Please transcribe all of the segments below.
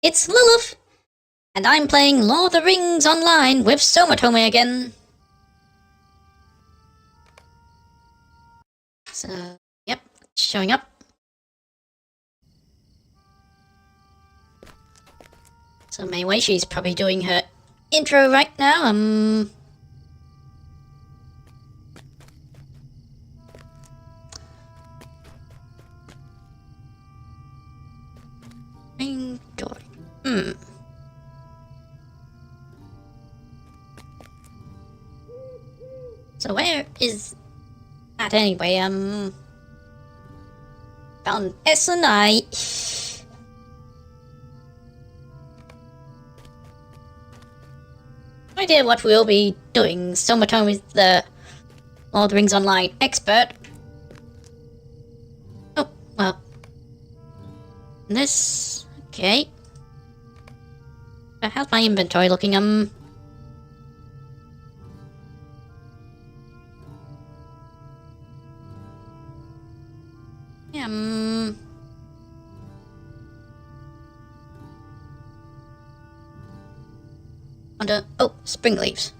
it's Lilith, and I'm playing Lord of the Rings Online with Somatome again. So, yep, showing up. So Mei Wei, she's probably doing her intro right now. So where is that anyway? Found S and I. No idea what we'll be doing. Somatome is the Lord of the Rings Online expert. Oh, well. This... okay. How's my inventory looking? Yeah, under... oh, spring leaves.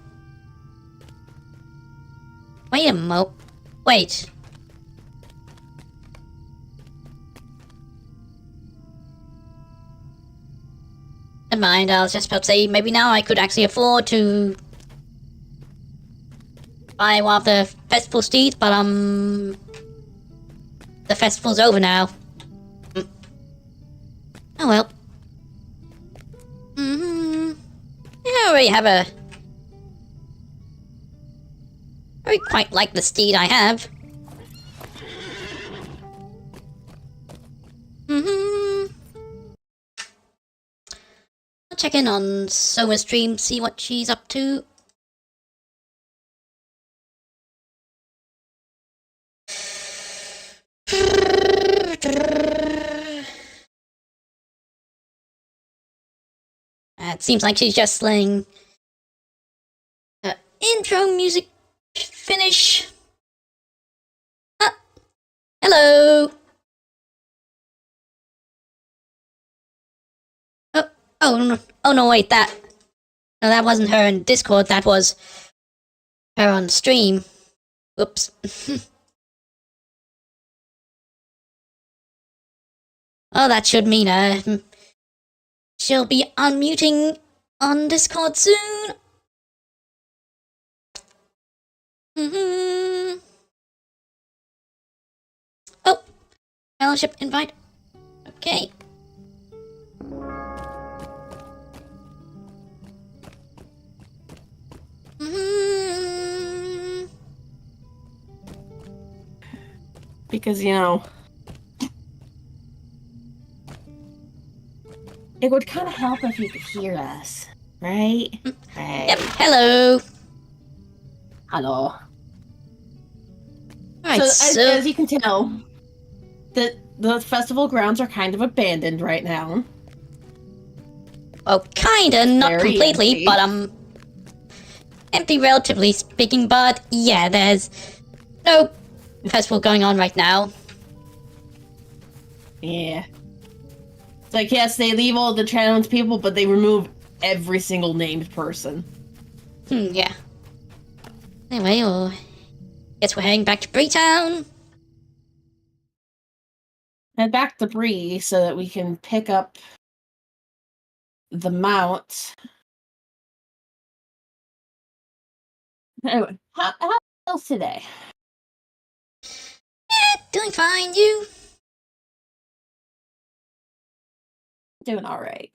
Wait a mo... wait. Never mind, I was just about to say, maybe now I could actually afford to buy one of the festival steeds, but the festival's over now. Oh well. I already have I quite like the steed I have. I'll check in on Soma's stream, see what she's up to. It seems like she's just letting her intro music finish. Ah, hello. Oh no, wait, no, that wasn't her in Discord, that was her on stream. Oops. Oh, that should mean, she'll be unmuting on Discord soon. Oh, fellowship invite. Okay. Because, you know, it would kind of help if you could hear us, right? Right. Yep, hello. Hello. Alright, so as you can tell, the festival grounds are kind of abandoned right now. Oh, kinda, not Very completely, empty. but, empty relatively speaking, but yeah, there's no festival going on right now. Yeah. It's like, yes, they leave all the townspeople, but they remove every single named person. Yeah. Anyway, well, guess we're heading back to Breetown. Head back to Bree so that we can pick up the mount. Anyway, how else today? Doing fine, you? Doing all right.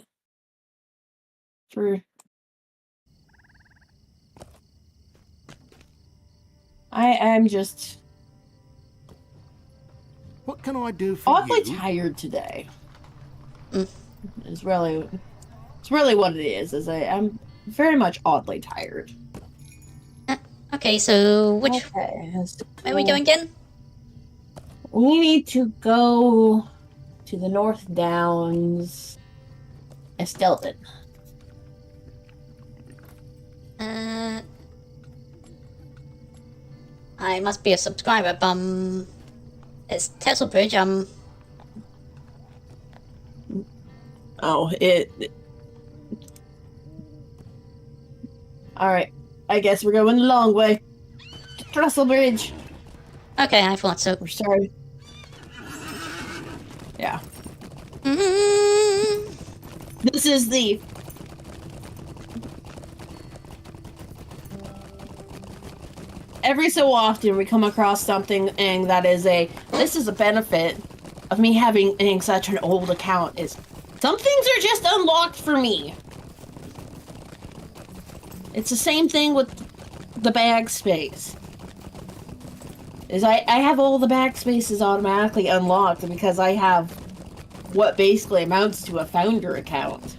I am just What can I do for oddly you? tired today. It's really what it is I'm very much oddly tired. Okay, so which... okay, where are we going again? We need to go to the North Downs, Estelton. I must be a subscriber, it's Tesla Bridge, Oh, Alright. I guess we're going the long way. To Trestle Bridge. Okay, I thought so. We're sorry. Yeah. Mm-hmm. This is the... Every so often we come across something and that is this is a benefit of me having such an old account is some things are just unlocked for me. It's the same thing with the bag space. I have all the bag spaces automatically unlocked because I have what basically amounts to a founder account.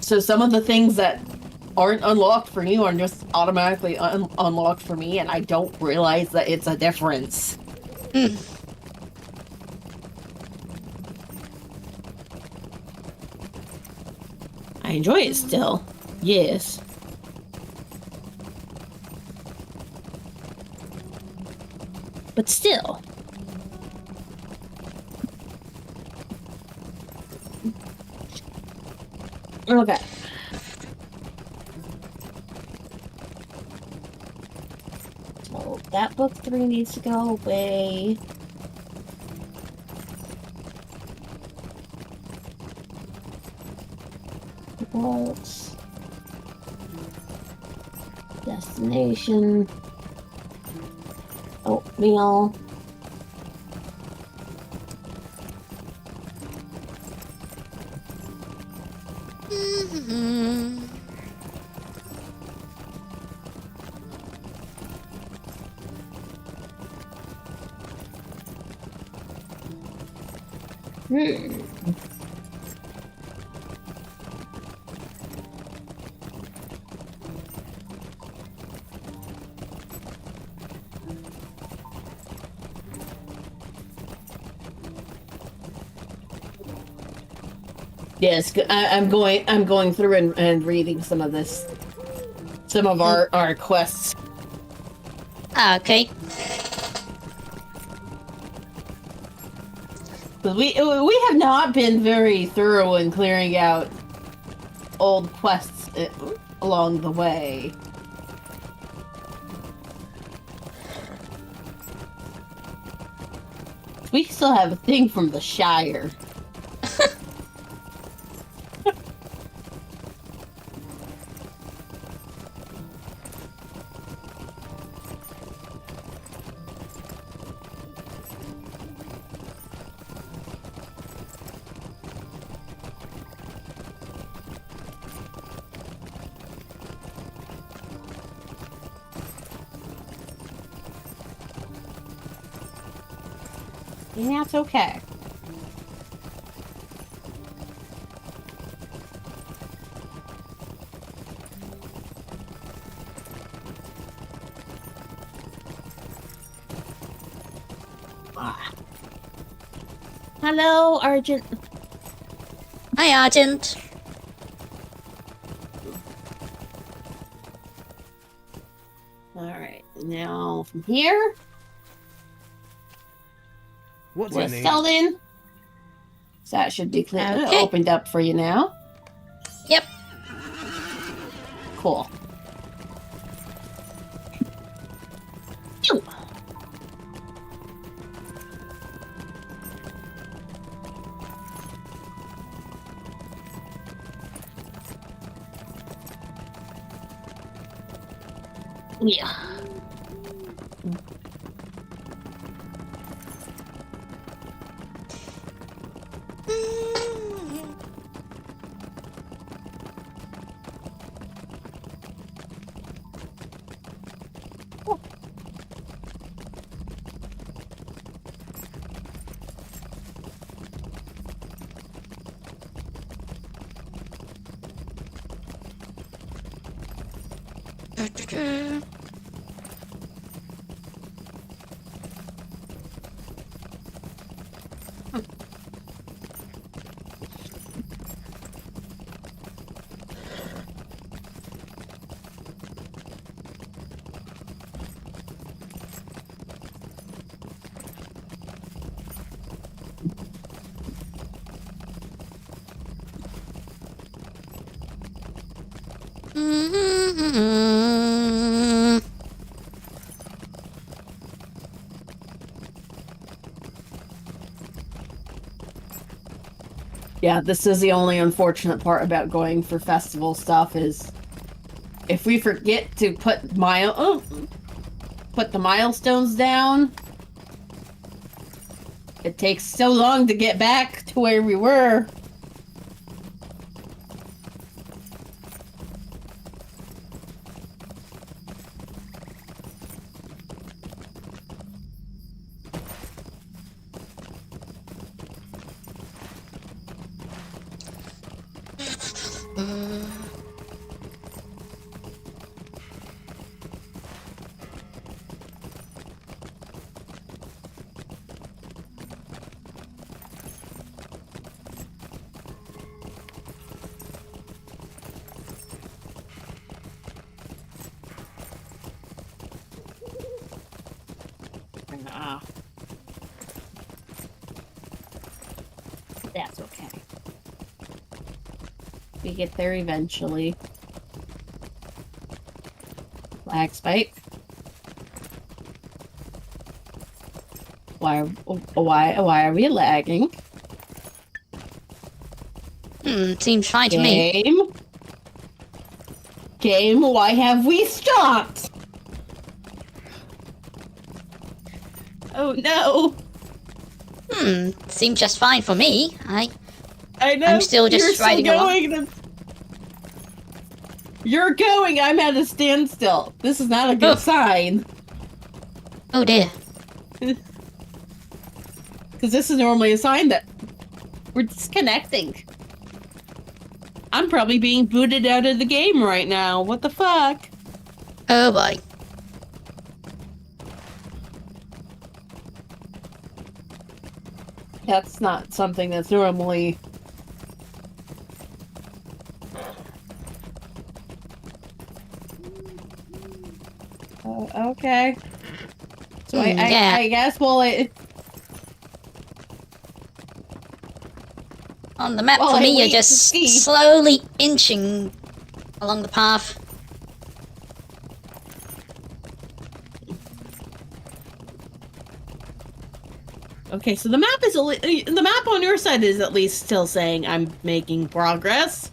So some of the things that aren't unlocked for you are just automatically unlocked for me, and I don't realize that it's a difference. I enjoy it still. Yes. But still. Okay. So that book 3 needs to go away. Waltz. Destination. Oatmeal. Mm-hmm. Yes, I'm going through and reading some of this, some of our quests. Okay. But we have not been very thorough in clearing out old quests along the way. We still have a thing from the Shire. And that's okay. Hello, Argent. Hi, Argent. Alright, now from here. What's We're it need? Selden. So that should be clear. Okay. Opened up for you now. Yep. Cool. Phew. Yeah. Mm-hmm. Yeah, this is the only unfortunate part about going for festival stuff is if we forget to put the milestones down, it takes so long to get back to where we were. Ah. That's okay. We get there eventually. Lag spike. Why are we lagging? Seems fine to me. Game, why have we stopped? Oh no. Seems just fine for me. I know. I'm still just you're still riding along. going. You're going. I'm at a standstill. This is not a good sign. Oh dear. Because this is normally a sign that we're disconnecting. I'm probably being booted out of the game right now. What the fuck? Oh boy. That's not something that's normally... okay. So yeah. I guess, well, On the map Well, for I me, you're wait to just see. slowly inching along the path. okay, so the map is the map on your side is at least still saying I'm making progress.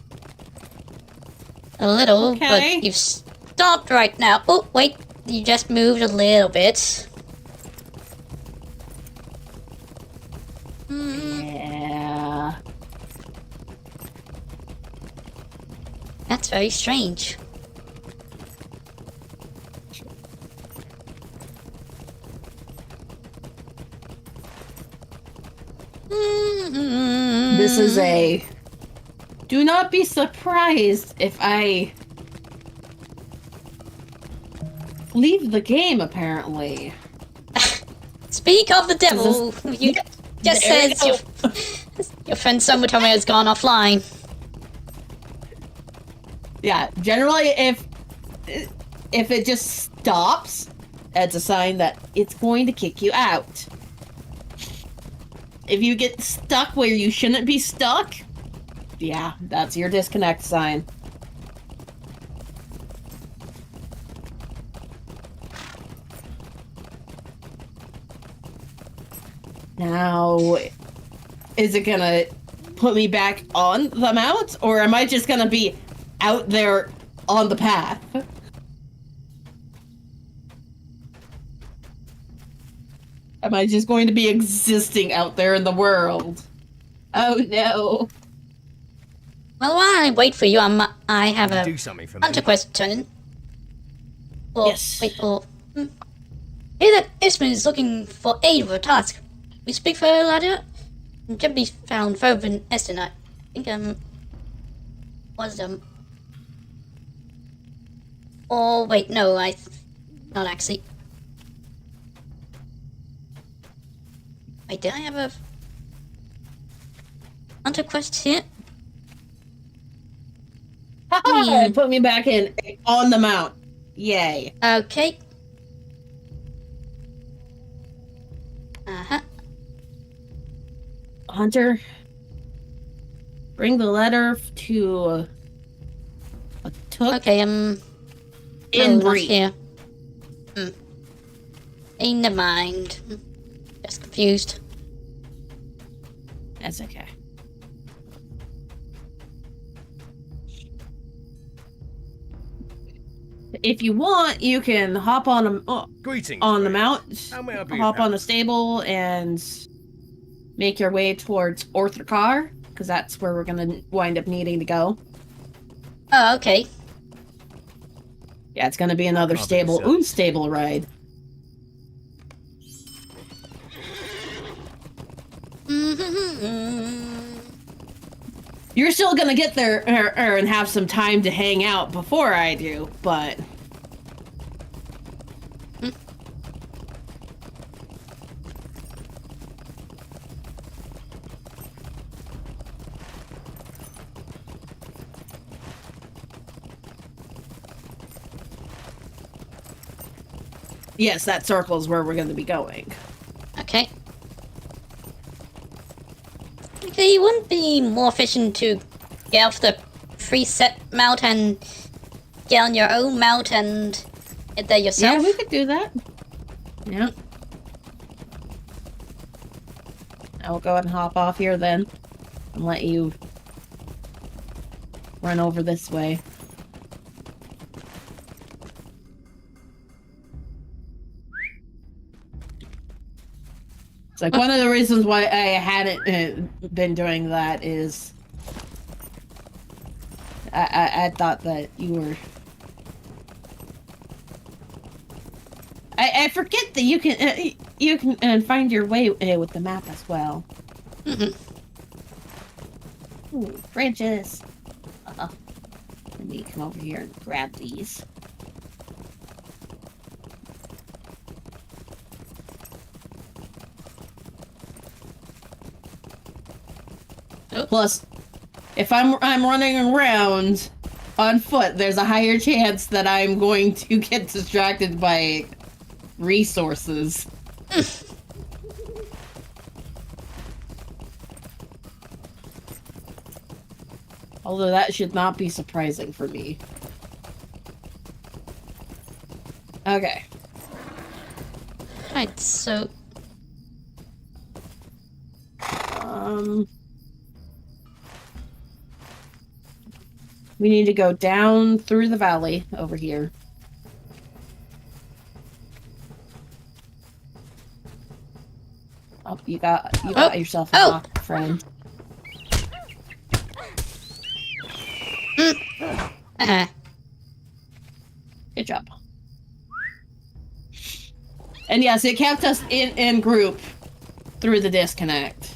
A little, Okay. but you've stopped right now. Oh, wait. You just moved a little bit. Yeah. That's very strange. This is a... Do not be surprised if I... leave the game, apparently. Speak of the devil. You just There we says your friend Summertime has gone offline. Yeah, generally if it just stops, it's a sign that it's going to kick you out. If you get stuck where you shouldn't be stuck, yeah, that's your disconnect sign. Now, is it gonna put me back on the mount, or am I just gonna be out there on the path? Am I just going to be existing out there in the world? Oh no. Well, while I wait for you, I have a Do something for me. hunter quest turning. Well, Yes. wait, Hear that Isman is looking for aid with a task. We speak for a ladder. Can be found further in Eston. I think, was, oh, wait, no, not actually. Wait, did I have a hunter quest here? Put me back in on the mount. Yay. Okay. Uh-huh. Hunter, bring the letter to a took Okay, in no, not breach. here. Hey, never mind. Just confused. That's okay. If you want, you can hop on Greetings. the friends. mount, How may I be of hop on help? a stable, and make your way towards Orthrakar, because that's where we're gonna wind up needing to go. Oh, okay. Yeah, it's gonna be another I'll be stable, yourself. unstable ride. You're still gonna get there and have some time to hang out before I do, but yes, that circle is where we're gonna be going. Okay. Okay, wouldn't it be more efficient to get off the preset mount and get on your own mount and get there yourself? Yeah, we could do that. Yeah. I'll go ahead and hop off here then and let you run over this way. It's like one of the reasons why I hadn't been doing that is I thought that you were. I forget that you can find your way with the map as well. Ooh, branches. Let me come over here and grab these. Oh. Plus, if I'm running around on foot, there's a higher chance that I'm going to get distracted by resources. Although that should not be surprising for me. Okay. Right, so We need to go down through the valley over here. Oh, you got yourself a knock, friend. Good job. And yes, it kept us in group through the disconnect.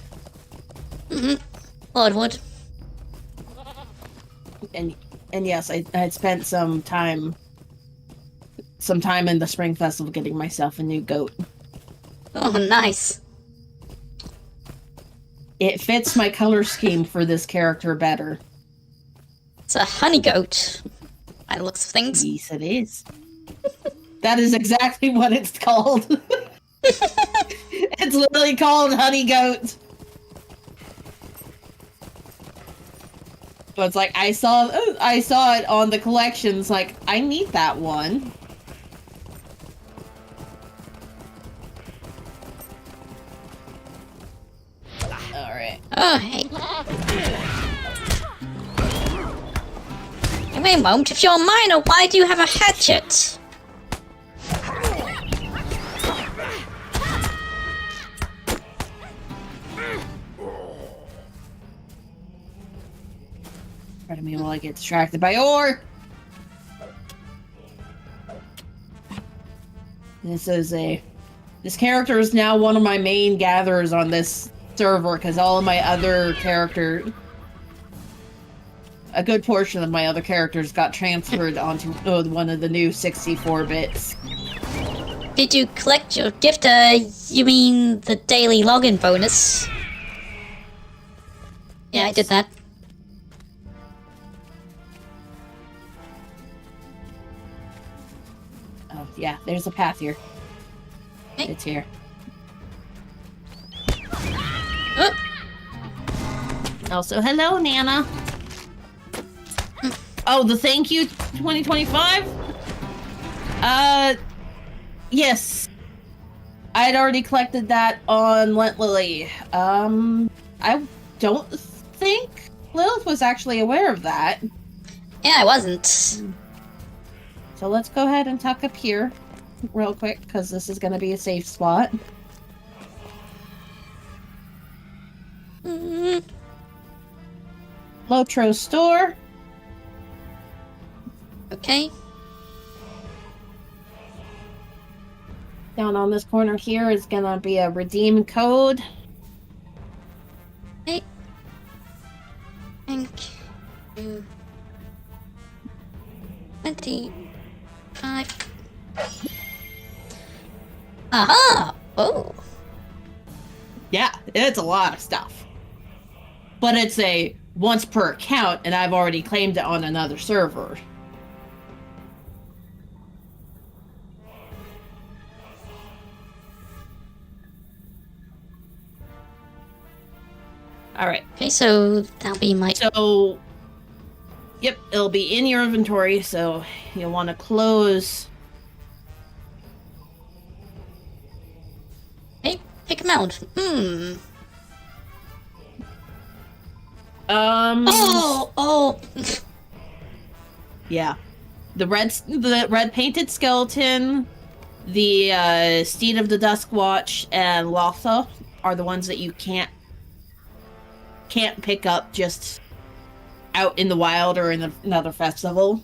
Bloodwood. And yes, I had spent some time in the Spring Festival getting myself a new goat. Oh, nice. It fits my color scheme for this character better. It's a honey goat. By the looks of things. Yes, it is. That is exactly what it's called. It's literally called honey goat. But it's like I saw it on the collections. Like I need that one. All right. Oh, hey. Wait a moment, if you're a miner, why do you have a hatchet? Pardon me while I get distracted by ore. This character is now one of my main gatherers on this server because all of my other characters, a good portion of my other characters got transferred onto one of the new 64 bits. Did you collect your gift? You mean the daily login bonus? Yeah, I did that. Oh, yeah, there's a path here. Hey. It's here. Oh, Also, hello, Nana. Oh, the thank you 2025? Yes. I had already collected that on Lent Lily. I don't think Lilith was actually aware of that. Yeah, I wasn't. So let's go ahead and tuck up here real quick, because this is going to be a safe spot. Mm, Lotro store. okay. Down on this corner here is going to be a redeem code. Hey. Thank you. 25. Aha! Oh. Yeah, it's a lot of stuff. But it's a once per account, and I've already claimed it on another server. Alright. Okay, so that'll be my. So, yep, it'll be in your inventory, so you'll want to close. Hey, pick him out. Oh! Yeah. The red painted skeleton, the Steed of the Dusk Watch, and Lotha are the ones that you can't pick up just out in the wild or in another festival.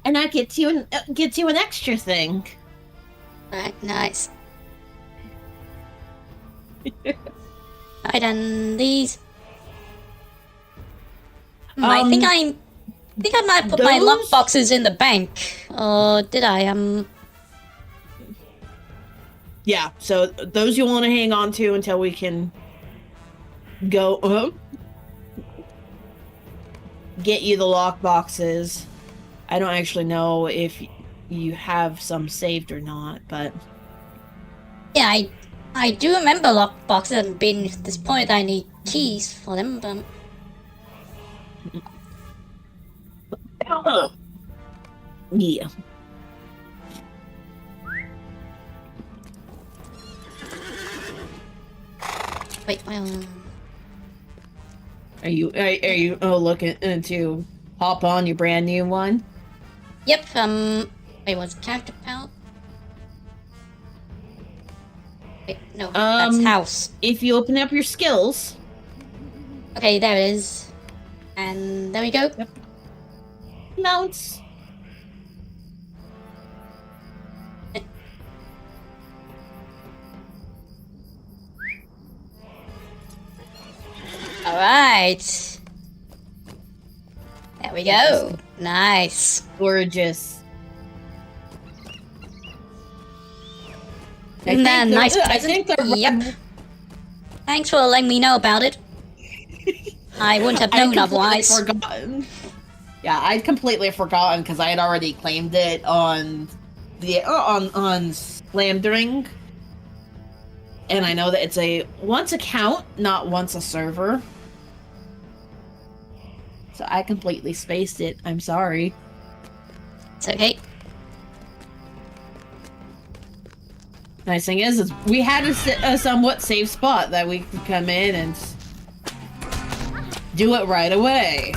And that gets you an extra thing. Alright, nice. I done these. I think I might put my lock boxes in the bank. Or did I? Yeah, so those you want to hang on to until we can go get you the lock boxes. I don't actually know if you have some saved or not, but Yeah, I do remember lock boxes and being at this point I need keys for them, but yeah. wait, well, Are you looking to hop on your brand new one? yep, wait, was it character palette? Wait, no, that's house. If you open up your skills, Okay, there it is. And there we go. Yep. Mounts. Alright. There we go. Nice. Gorgeous. Isn't that a nice I present? think they're Yep. Thanks for letting me know about it. I wouldn't have known otherwise. Forgotten. Yeah, I'd completely forgotten because I had already claimed it on the on Slamdring, and I know that it's a once account, not once a server. So I completely spaced it. I'm sorry. It's okay. Nice thing is we had a somewhat safe spot that we could come in and do it right away.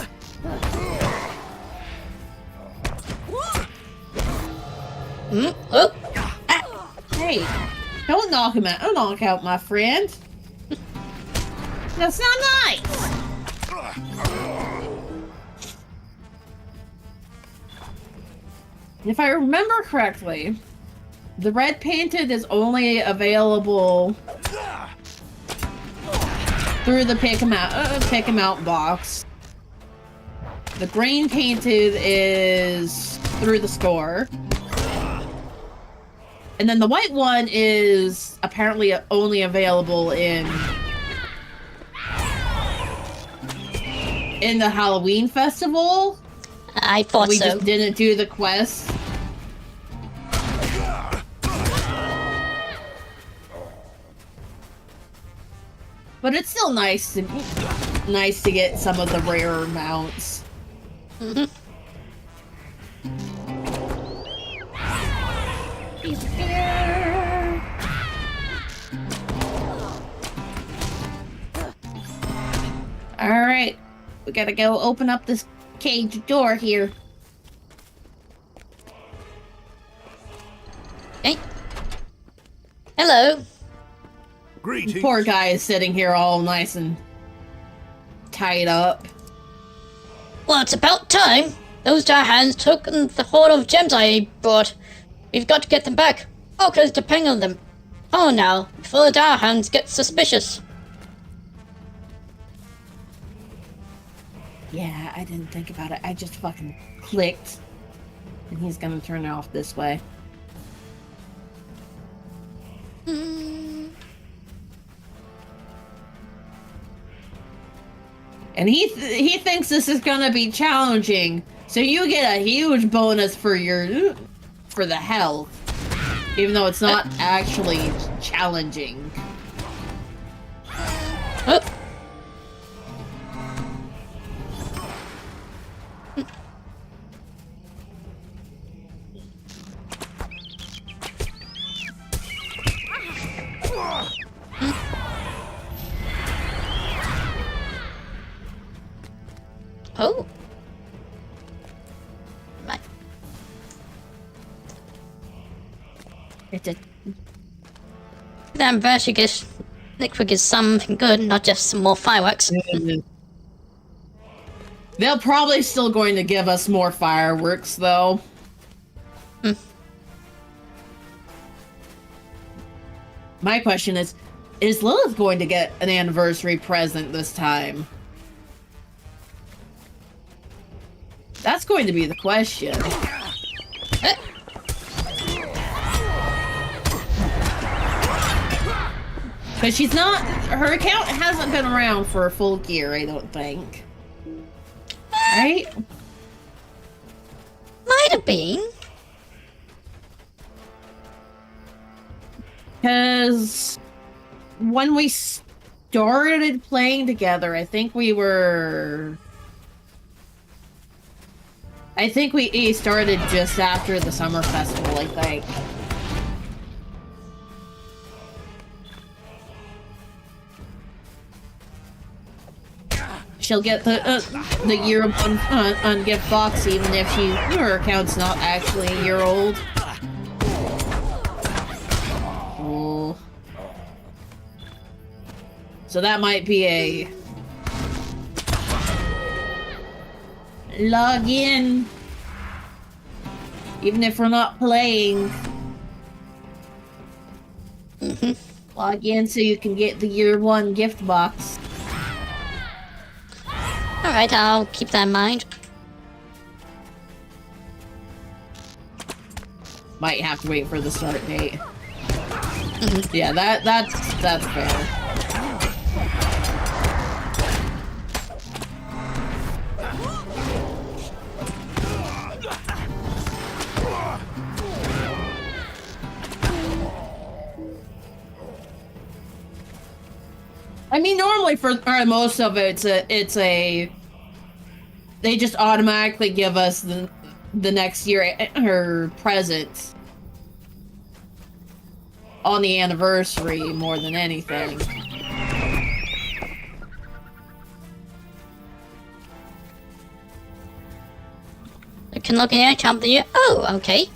Oh. Ah. Hey, don't knock him out. Don't knock out my friend. That's not nice. If I remember correctly, the red painted is only available through the pick 'em out box. The green painted is through the store. And then the white one is apparently only available in the Halloween festival. I thought We so. just didn't do the quest. but it's still nice to get some of the rarer mounts. Mm-hmm. He's here. All right, we gotta go open up this cage door here. Okay. Hello. Greetings. Poor guy is sitting here all nice and tied up. Well, it's about time. Those dire hands took the hoard of gems I brought. We've got to get them back. Orca's depending on them. Oh, now, before the dire hands get suspicious. Yeah, I didn't think about it. I just fucking clicked. And he's gonna turn it off this way. Hmm. And he thinks this is gonna be challenging. So you get a huge bonus for the health. Even though it's not actually challenging. Oh. Oh. Right. It's a The anniversary gift liquid is something good, not just some more fireworks. They're probably still going to give us more fireworks, though. Hmm. My question is Lilith going to get an anniversary present this time? That's going to be the question. Eh. Because she's not... Her account hasn't been around for a full year, I don't think. Right? Might have been. Because when we started playing together, I think we started just after the summer festival, I think. She'll get the year one on gift box, even if her account's not actually a year old. Oh. So that might be a log in, even if we're not playing. Log in so you can get the year one gift box. Alright, I'll keep that in mind. Might have to wait for the start date. Yeah, that's fair. I mean, normally for most of it, it's a they just automatically give us the next year her presents on the anniversary more than anything. You can look in your account the year. Oh, okay.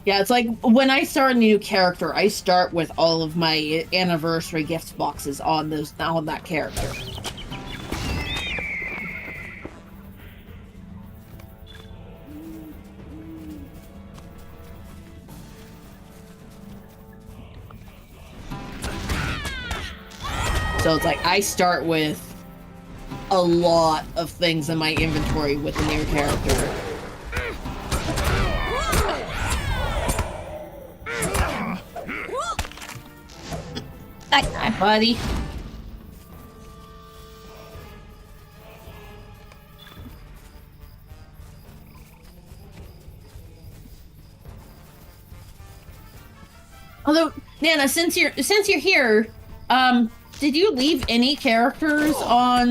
Yeah, it's like when I start a new character, I start with all of my anniversary gift boxes on that character. So it's like I start with a lot of things in my inventory with the new character. Hi, buddy. Although, Nana, since you're here, did you leave any characters on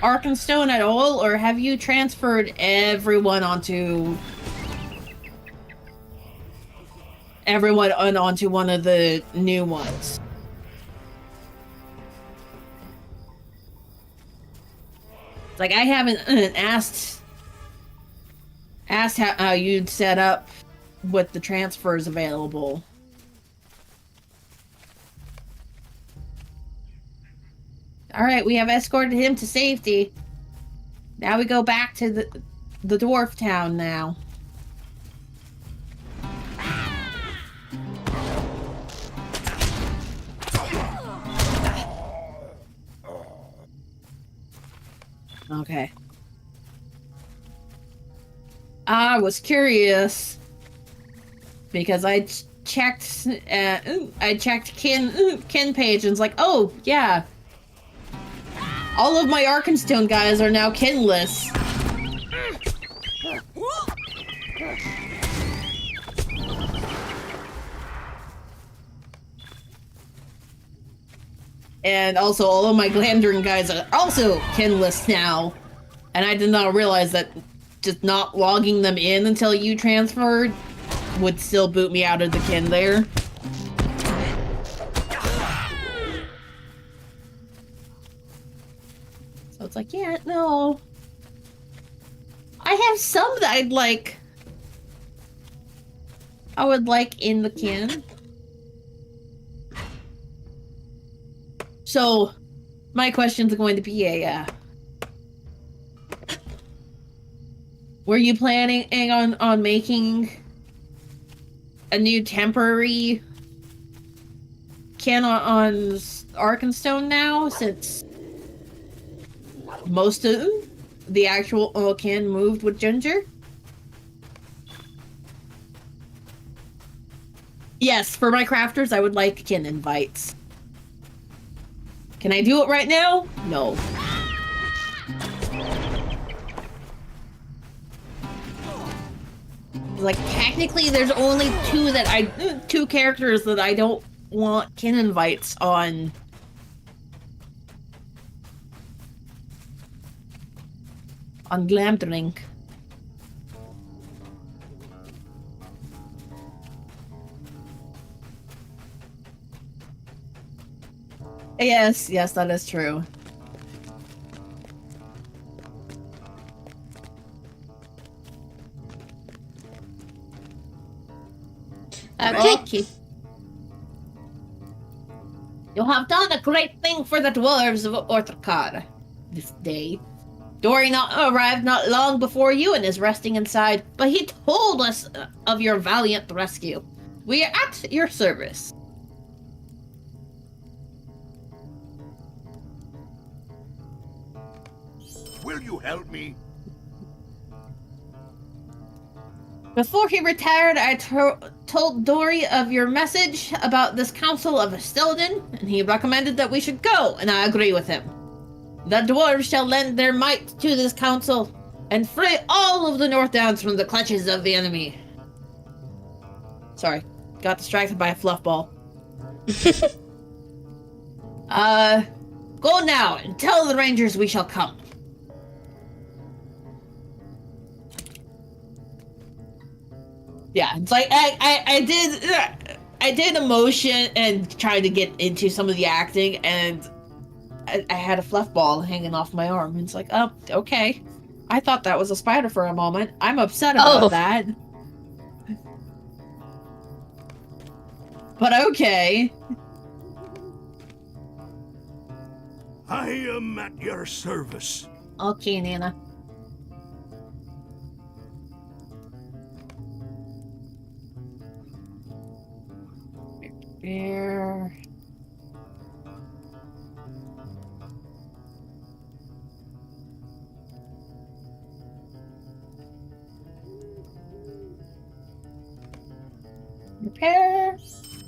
Arkenstone at all, or have you transferred everyone onto one of the new ones? Like, I haven't asked how you'd set up with the transfers available. Alright, we have escorted him to safety. Now we go back to the dwarf town now. Okay. I was curious because I checked kin page and it's like, oh yeah, all of my Arkenstone guys are now kinless. And also, all of my Glandrin guys are also kinless now. And I did not realize that just not logging them in until you transferred would still boot me out of the kin there. So it's like, yeah, no. I have some that I would like in the kin. So, my questions are going to be were you planning on making a new temporary kin on Arkenstone now, since most of the actual kin moved with Ginger? Yes, for my crafters, I would like kin invites. Can I do it right now? No. Like, technically, there's only two characters that I don't want kin invites on. On Glamdrink. Yes, that is true. Okay. You have done a great thing for the dwarves of Orthrkar this day. Dory arrived not long before you and is resting inside, but he told us of your valiant rescue. We are at your service. Will you help me? Before he retired, I told Dory of your message about this Council of Estelden, and he recommended that we should go, and I agree with him. The dwarves shall lend their might to this council, and free all of the North Downs from the clutches of the enemy. Sorry, got distracted by a fluff ball. Go now, and tell the rangers we shall come. Yeah, it's like I did emotion and tried to get into some of the acting, and I had a fluff ball hanging off my arm. And it's like, oh, okay. I thought that was a spider for a moment. I'm upset about that. But okay. I am at your service. Okay, Nana. There.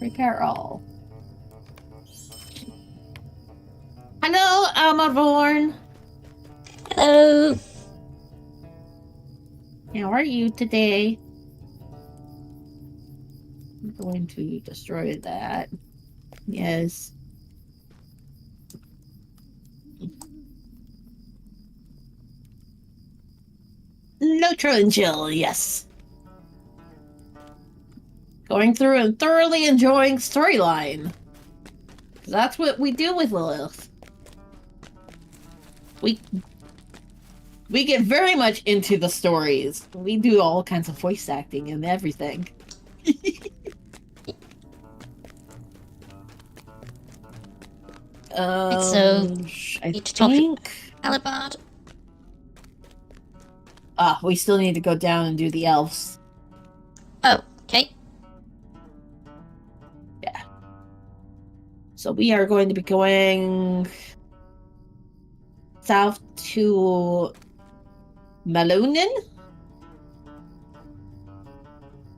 Repair all. Hello, Amarvorn. Hello. How are you today? going to destroy that. Yes. Neutral and chill, yes. Going through and thoroughly enjoying storyline. That's what we do with Lilith. We get very much into the stories. We do all kinds of voice acting and everything. So, I need to talk to think... Alibard. we still need to go down and do the elves. Oh, okay. Yeah. So we are going to be going south to Melunin.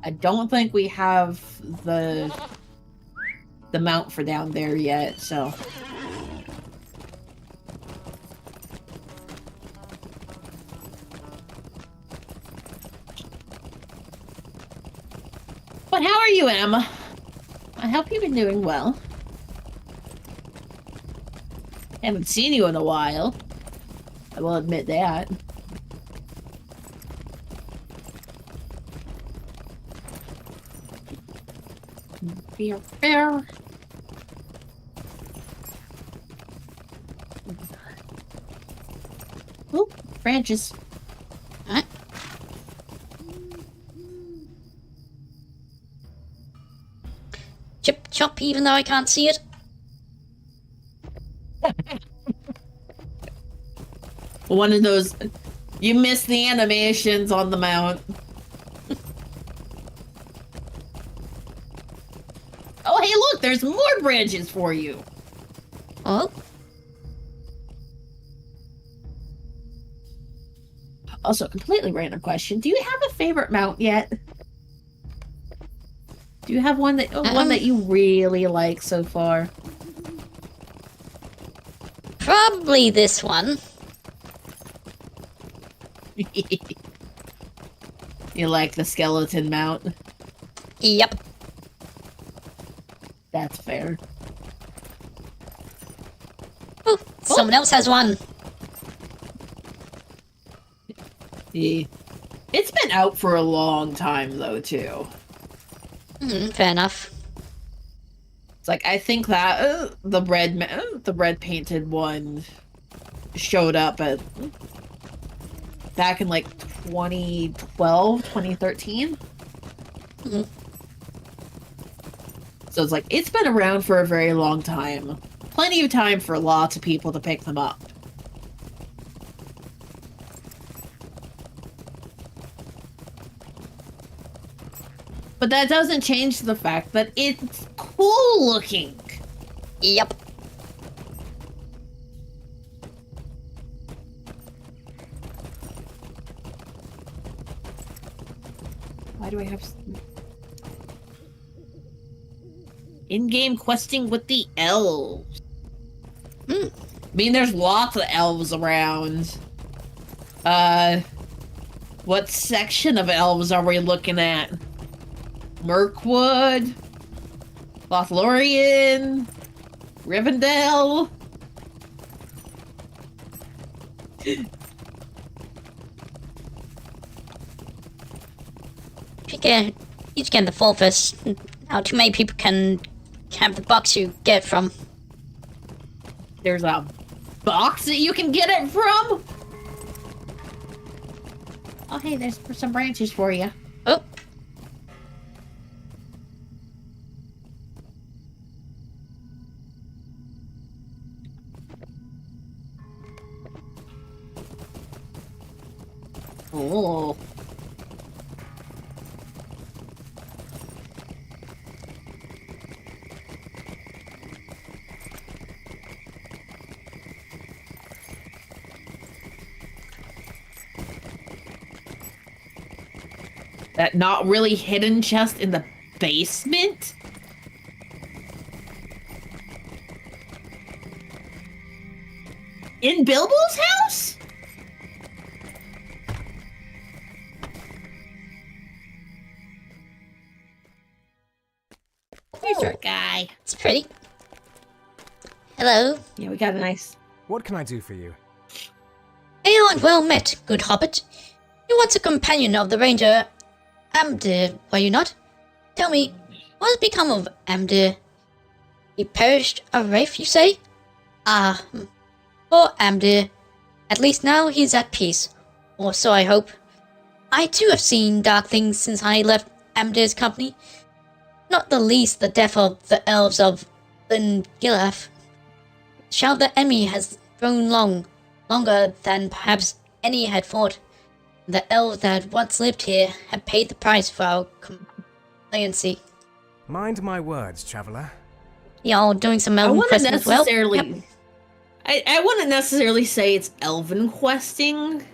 I don't think we have the mount for down there yet, so... But how are you, Emma? I hope you've been doing well. Haven't seen you in a while. I will admit that. Beer, beer. Oh, branches. Alright. Chip chop, even though I can't see it. One of those. You missed the animations on the mount. Oh, hey, look, there's more branches for you. Oh, Also, completely random question. Do you have a favorite mount yet? Do you have one that you really like so far? probably this one. You like the skeleton mount? Yep. That's fair. Oh, someone else has one. Yeah. It's been out for a long time, though, too. Fair enough. It's like, I think that the red painted one showed up back in like 2012, 2013. Mhm. So it's like, it's been around for a very long time. Plenty of time for lots of people to pick them up. But that doesn't change the fact that it's cool looking. Yep. Why do I have... In-game questing with the elves. I mean, there's lots of elves around. What section of elves are we looking at? Mirkwood? Lothlorien? Rivendell? Each get the full first. Now too many people can have the box you get from. There's a box that you can get it from? Oh, hey, there's some branches for you. Oh. Oh. That not really hidden chest in the basement? In Bilbo's house? Hello. Yeah, we got a nice... What can I do for you? Hail and well met, good hobbit. You once a companion of the ranger Amdir, were you not? Tell me, what has become of Amdir? He perished a wraith, you say? Ah, poor Amdir. At least now he's at peace, or so I hope. I too have seen dark things since I left Amdir's company. Not the least the death of the elves of Gilaf. Shall the enemy has grown longer than perhaps any had thought. The elves that once lived here have paid the price for our complacency. Mind my words, traveler. Y'all doing some I elven wouldn't questing as well? necessarily... Yep. I wouldn't necessarily say it's elven questing.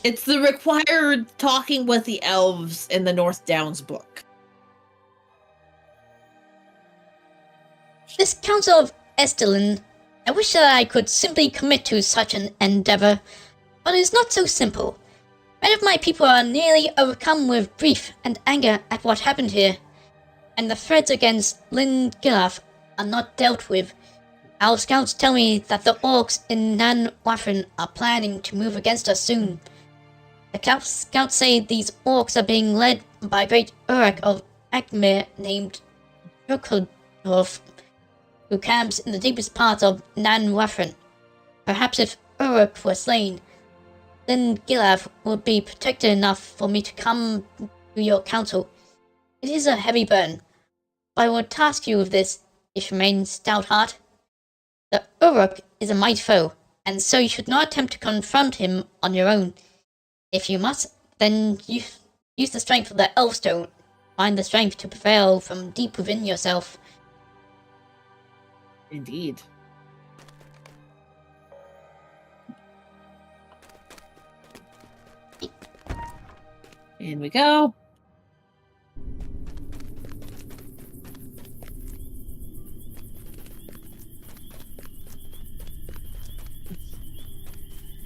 It's the required talking with the elves in the North Downs book. This Council of Estelin, I wish that I could simply commit to such an endeavor, but it is not so simple. Many of my people are nearly overcome with grief and anger at what happened here, and the threats against Lyn Gilaf are not dealt with. Our scouts tell me that the orcs in Nan Waffen are planning to move against us soon. The scouts say these orcs are being led by great Uruk of Akmir named Urkudorf, who camps in the deepest parts of Nan Waffen. Perhaps if Uruk were slain, then Gilaf would be protected enough for me to come to your council. It is a heavy burden, but I will task you with this if you remain stout-heart. The Uruk is a mighty foe, and so you should not attempt to confront him on your own. If you must, then use the strength of the Elfstone. Find the strength to prevail from deep within yourself. Indeed. In we go.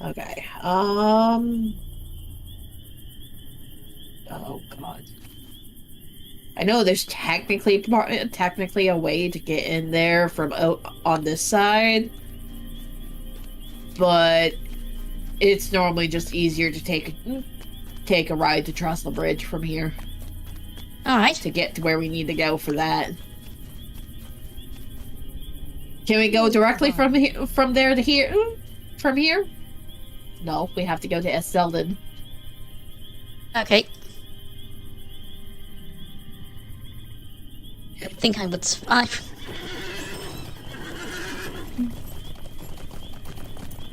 Okay. Oh god. I know there's technically a way to get in there from out on this side, but it's normally just easier to take a ride to Trestle Bridge from here. Alright. To get to where we need to go for that. Can we go directly from there to here? From here? No, we have to go to Estelden. Okay. I think I would survive.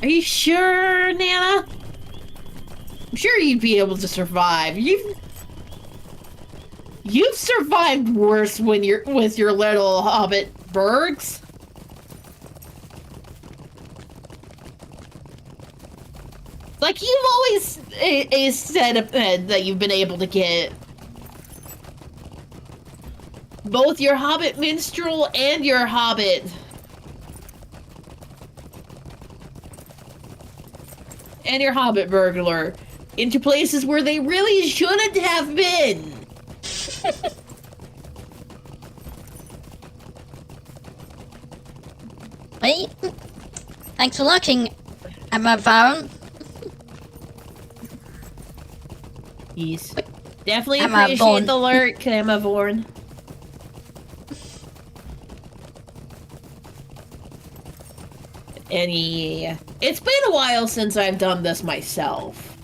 Are you sure, Nana? I'm sure you'd be able to survive. You've survived worse when you're with your little hobbit bergs. Like you've always said that you've been able to get both your hobbit minstrel and your hobbit burglar into places where they really shouldn't have been. Wait. Thanks for looking, Emma Varon. Yes. Definitely Emma appreciate Vaughan. the lurk, Emma Vaughan. It's been a while since I've done this myself.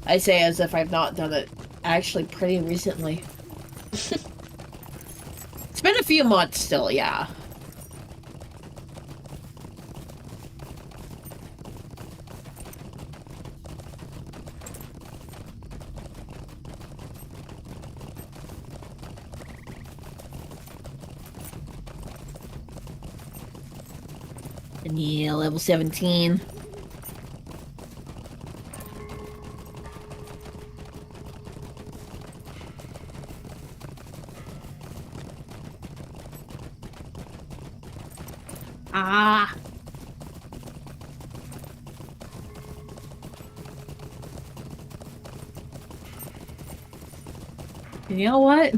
I say as if I've not done it actually pretty recently. It's been a few months still, yeah. And yeah, level 17. Ah. You know what?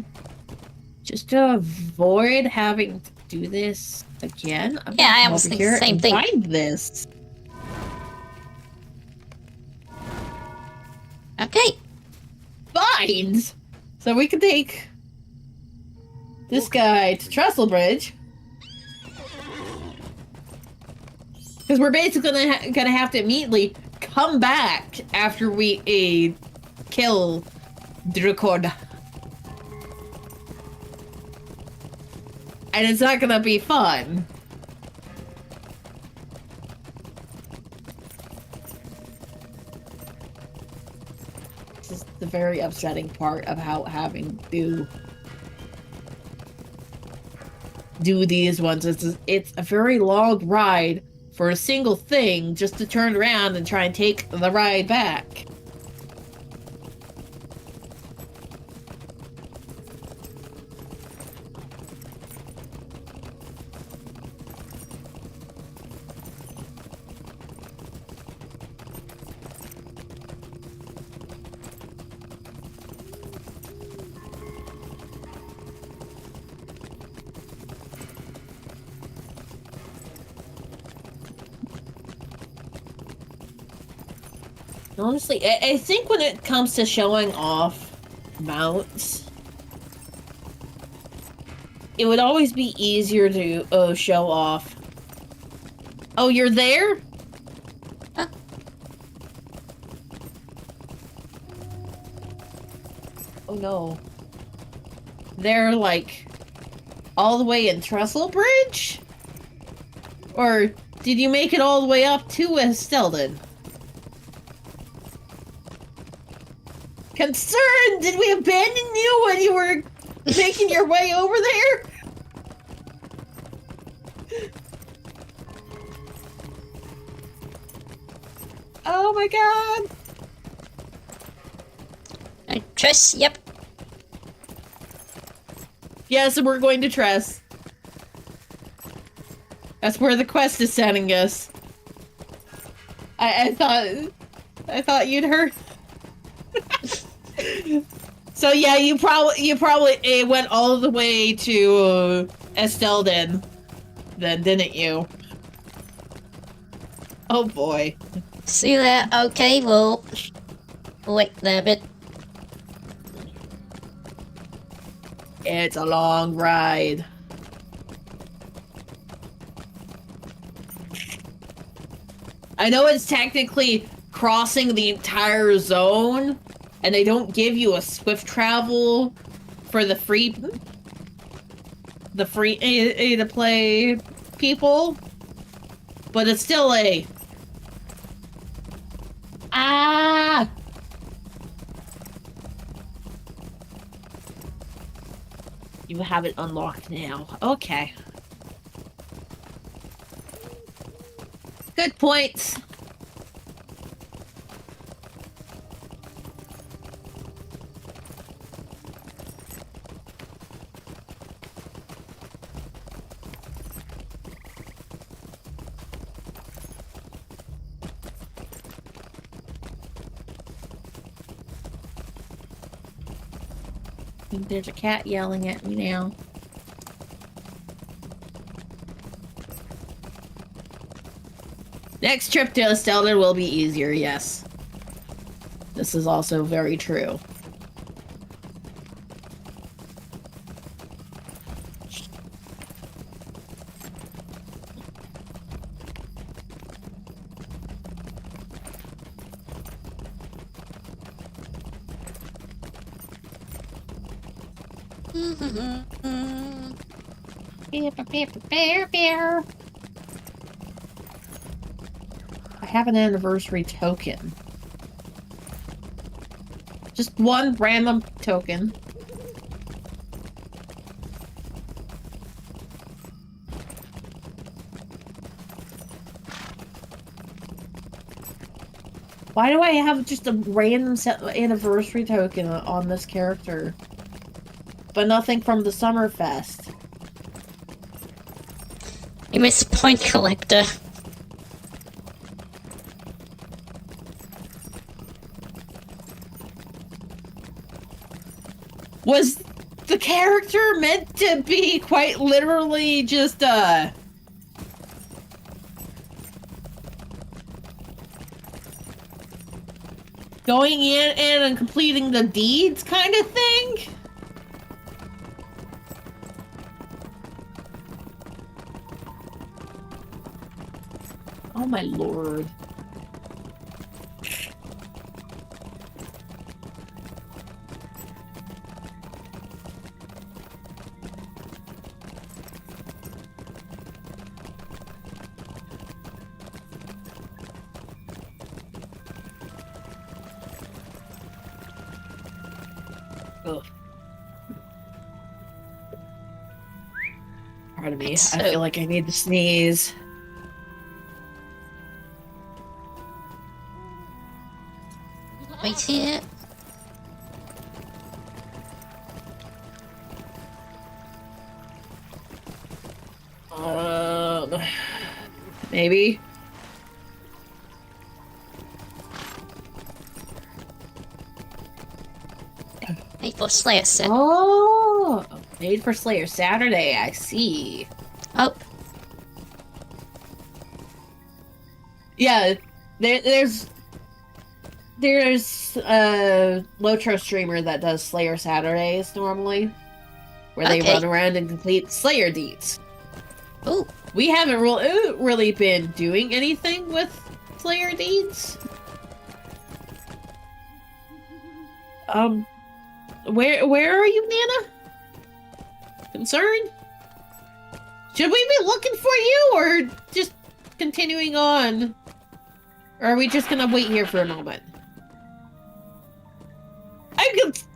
Just to avoid having to do this Again? I'm Yeah, I gonna was come over thinking the here same and thing. Find this. Okay. Vines! So we can take this guy to Trestlebridge. Because we're basically gonna have to immediately come back after we kill Dracod. And it's not gonna be fun. This is the very upsetting part of how having to do these ones. It's a very long ride for a single thing just to turn around and try and take the ride back. Honestly, I think when it comes to showing off mounts, it would always be easier to show off. Oh, you're there? Huh? Oh no. They're like all the way in Trestlebridge? Or did you make it all the way up to Estelden? Concerned! Did we abandon you when you were making your way over there? Oh my god! Triss, yep. Yes, we're going to Tress. That's where the quest is sending us. I thought you'd heard. So yeah, you probably went all the way to Estelden, then didn't you? Oh boy. See there? Okay, we'll wait there a bit. It's a long ride. I know it's technically crossing the entire zone, and they don't give you a swift travel for the free to play people, but it's still a You have it unlocked now. Okay. Good points. I think there's a cat yelling at me now. Next trip to Estelden will be easier, yes. This is also very true. I have an anniversary token. Just one random token. Why do I have just a random anniversary token on this character? But nothing from the Summerfest. You missed Point Collector. Was the character meant to be quite literally just, going in and completing the deeds kind of thing? Oh my lord. Ugh. Pardon me, It's I so- feel like I need to sneeze. Wait here. Maybe. Wait for Slayer set. Oh, made for Slayer Saturday. I see. Oh, Yeah, there's a Lotro streamer that does Slayer Saturdays normally, where they Okay. run around and complete Slayer deeds. ooh, We haven't really been doing anything with Slayer deeds. Where are you, Nana? Concerned? Should we be looking for you, or just continuing on? Or are we just gonna wait here for a moment?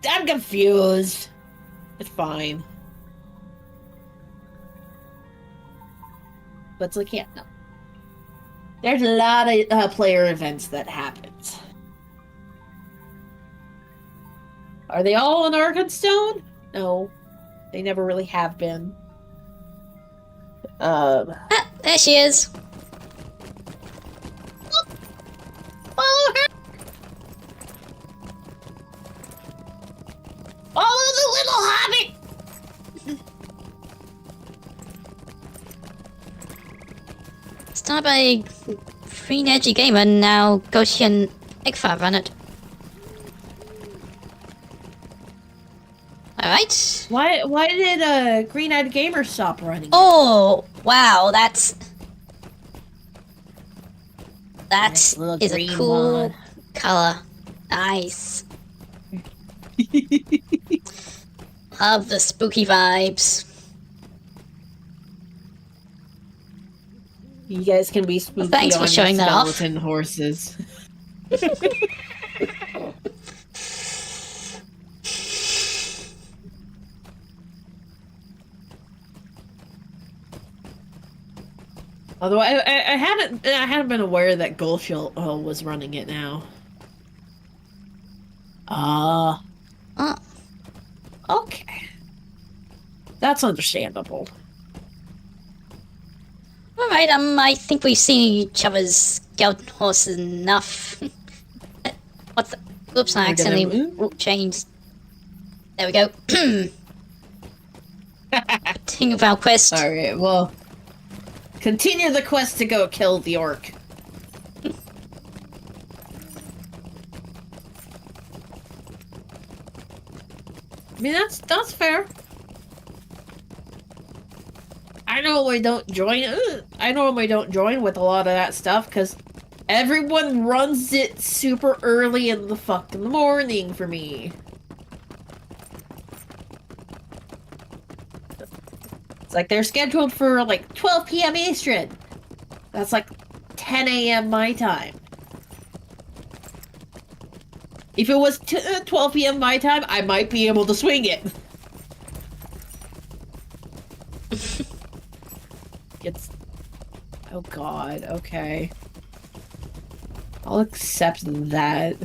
I'm confused. It's fine. But it's like, yeah, no. There's a lot of player events that happens. Are they all on Arkenstone? No, they never really have been. ah, there she is. Follow her! Follow the little hobbit! Start by Green Edgy Gamer, now Goshen Eggfab run it. Alright. Why did Green Eyed Gamer stop running? Oh, wow, that Nice little is a green cool one. color. Nice. Love the spooky vibes. You guys can be spooky thanks for on showing your that off. skeleton horses. Although I hadn't been aware that Gulfil was running it now. Ah, Oh, okay. That's understandable. alright, I think we've seen each other's skeleton horses enough. What the? Oops, I We're gonna accidentally move. changed. There we go. Think of our quest. Alright, well, continue the quest to go kill the orc. I mean, that's fair. I normally don't join. I normally don't join with a lot of that stuff because everyone runs it super early in the fucking morning for me. It's like they're scheduled for like 12 p.m. Eastern. That's like 10 a.m. my time. If it was 12 p.m. my time, I might be able to swing it. It's... Oh god, okay. I'll accept that.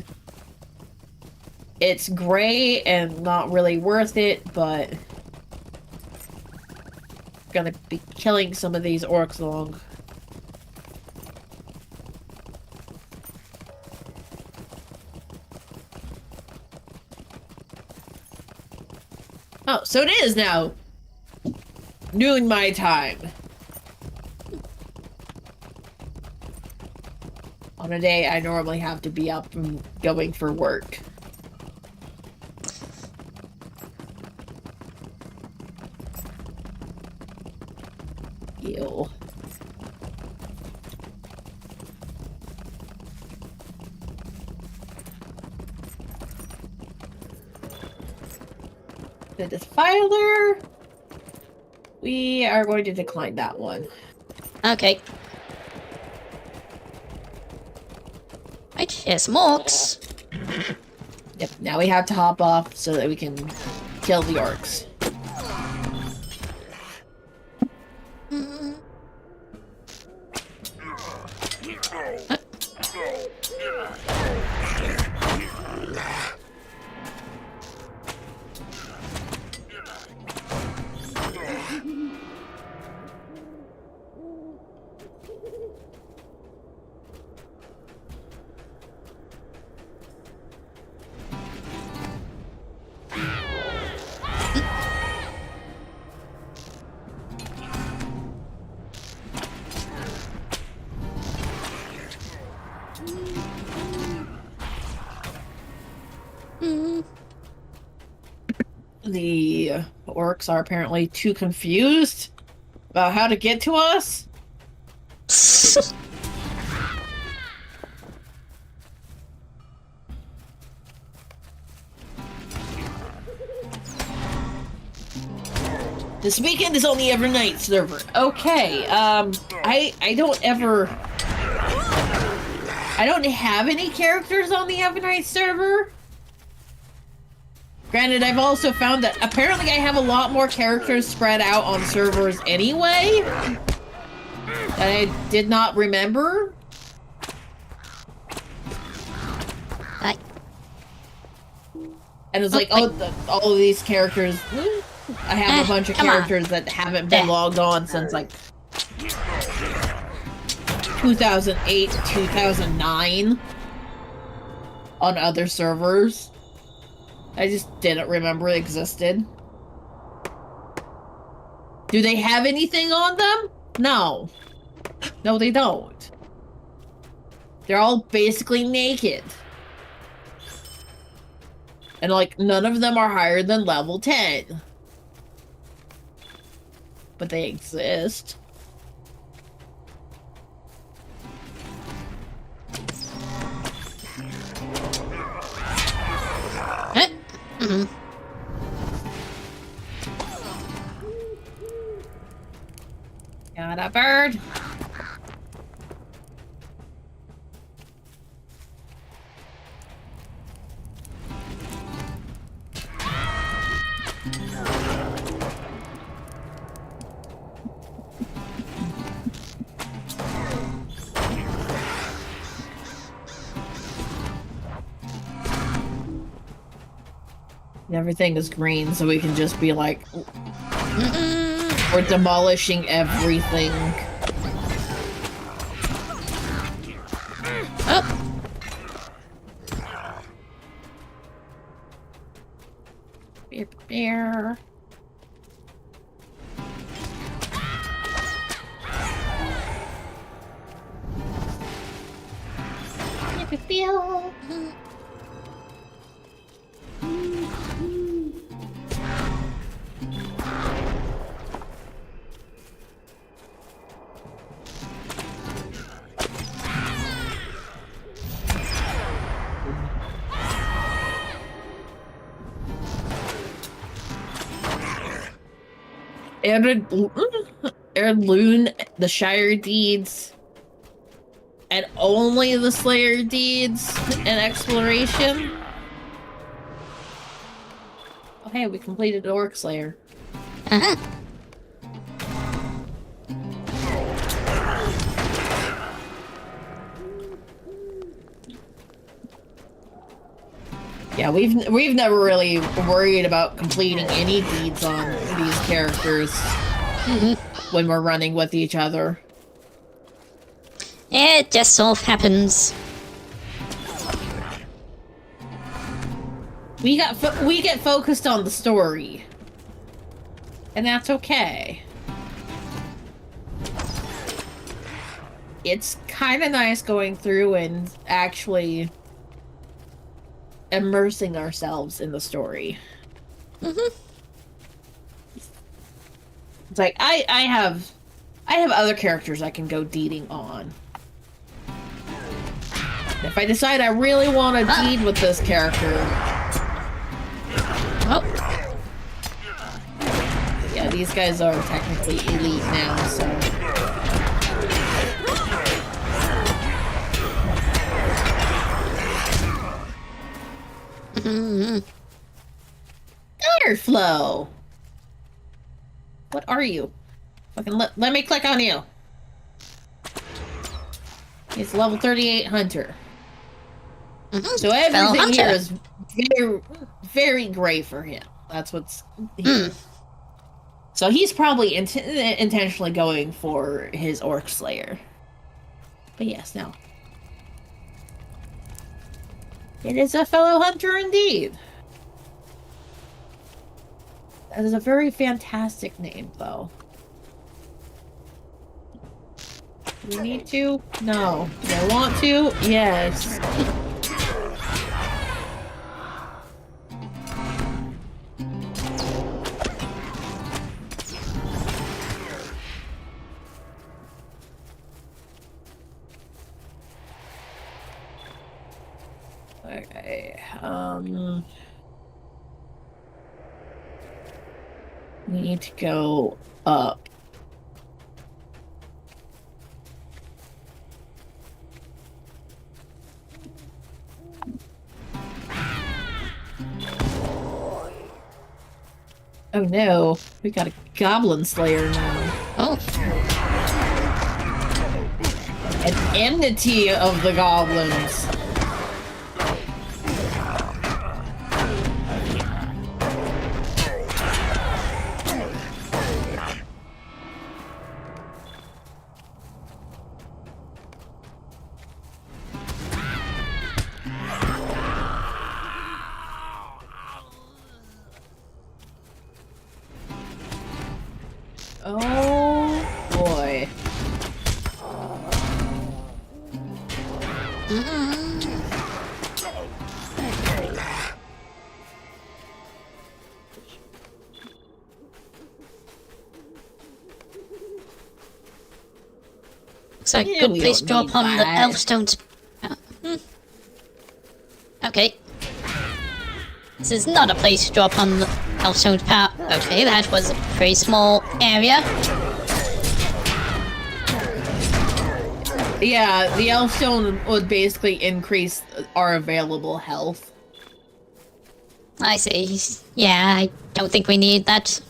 It's great and not really worth it, but... gonna be killing some of these orcs along. Oh, so it is now noon my time. on a day I normally have to be up and going for work. Ew. The defiler. We are going to decline that one. Okay. Right, here's some orcs. Yep, now we have to hop off so that we can kill the orcs. The orcs are apparently too confused about how to get to us. This weekend is on the Evernight server. Okay, I don't have any characters on the Evernight server. Granted, I've also found that apparently I have a lot more characters spread out on servers anyway that I did not remember. Hi. And it's like, all of these characters, I have a bunch of characters that haven't been logged on since like 2008, 2009 on other servers. I just didn't remember it existed. Do they have anything on them? No. No, they don't. They're all basically naked. And like, none of them are higher than level 10. But they exist. Mm-hmm. Got a bird. Everything is green, so we can just be like, we're demolishing everything. Oh. Beer. Beer. Heirloom, the Shire deeds, and only the Slayer deeds and exploration. Oh, hey, we completed Orc Slayer. Uh-huh. Yeah, we've never really worried about completing any deeds on these characters when we're running with each other. It just all happens. We get focused on the story, and that's okay. it's kind of nice going through and actually immersing ourselves in the story. Mm-hmm. It's like I have other characters I can go deeding on. If I decide I really want to deed with this character, Oh, yeah, these guys are technically elite now, so. Flow. What are you? Fucking let me click on you. He's level 38 hunter. mm-hmm. So Fellow everything here hunter. is very, very gray for him. That's what's. So he's probably intentionally going for his Orc Slayer. But yes, no. It is a fellow hunter indeed. That is a very fantastic name, though. Do we need to? No. Do I want to? Yes. Okay. We need to go up. Oh no, we got a Goblin Slayer now. Oh, An enmity of the goblins. Oh boy. looks like a Yeah, good we place to don't drop on need the that. Elfstones. Okay. This is not a place to drop on the Elfstone's power. Okay, that was a pretty small area. Yeah, the Elfstone would basically increase our available health. I see. Yeah, I don't think we need that.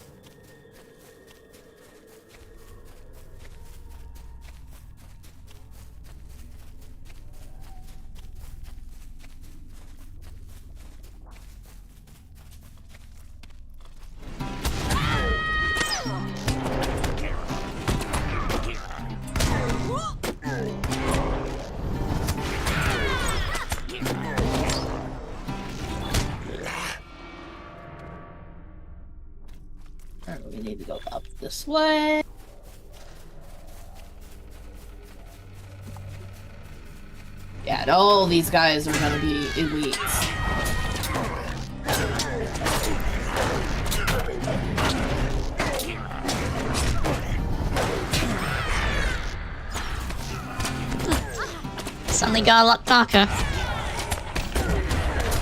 Alright, we need to go up this way. Yeah, and all these guys are gonna be elites. Suddenly got a lot darker.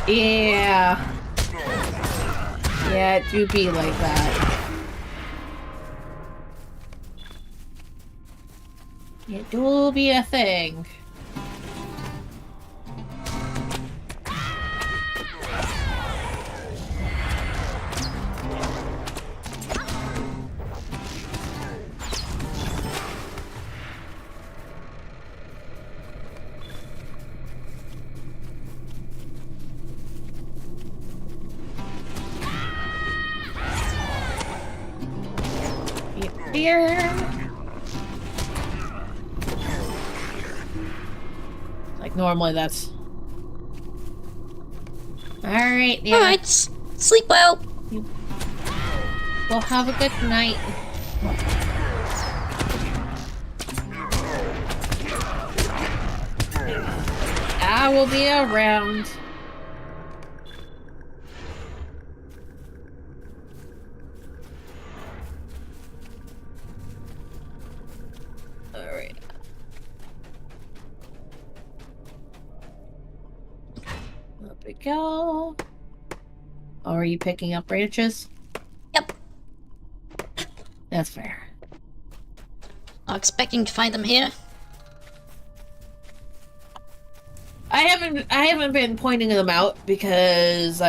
Yeah. Yeah, it do be like that. It do be a thing. Here. Like normally that's. Alright, yeah. Alright, sleep well. Well, have a good night. I will be around. Alright. Up we go. Oh, are you picking up branches? Yep. That's fair. I'm expecting to find them here. I haven't been pointing them out because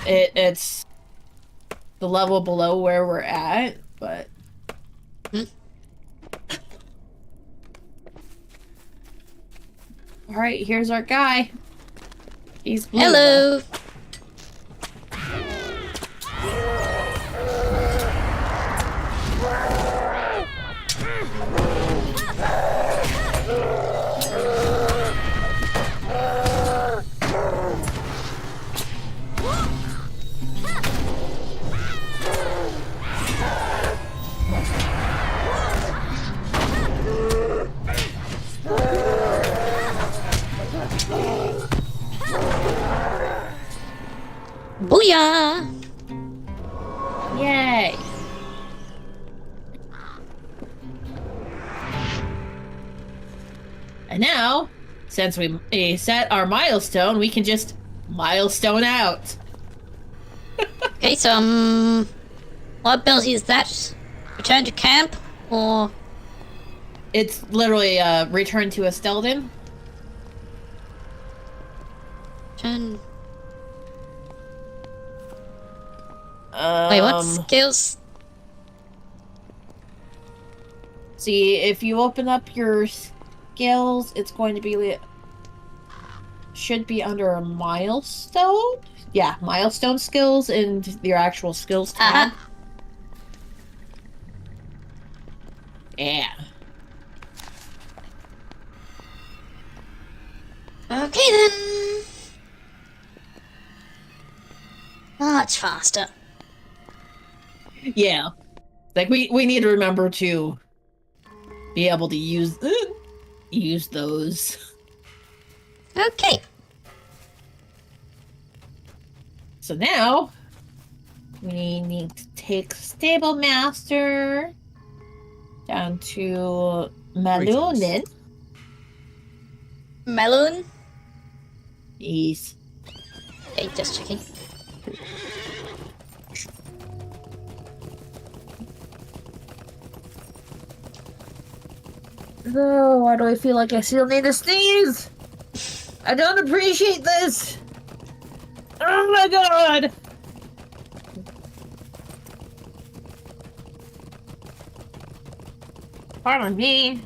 it's the level below where we're at, but all right, here's our guy. He's blue. Hello. Booyah! Yay! And now, since we set our milestone, we can just milestone out. Okay, so, what ability is that? Return to camp, or... It's literally return to Estelden. Turn... Wait, what skills? See, if you open up your skills, it's going to be... Should be under a milestone? Yeah, milestone skills and your actual skills tab. Yeah. Okay then. Much faster. Yeah. Like, we need to remember to be able to use those. Okay. So now, we need to take Stable Master down to Melunin. Melon? Yes. Okay, just checking. Oh, why do I feel like I still need to sneeze? I don't appreciate this! Oh my god! Pardon me.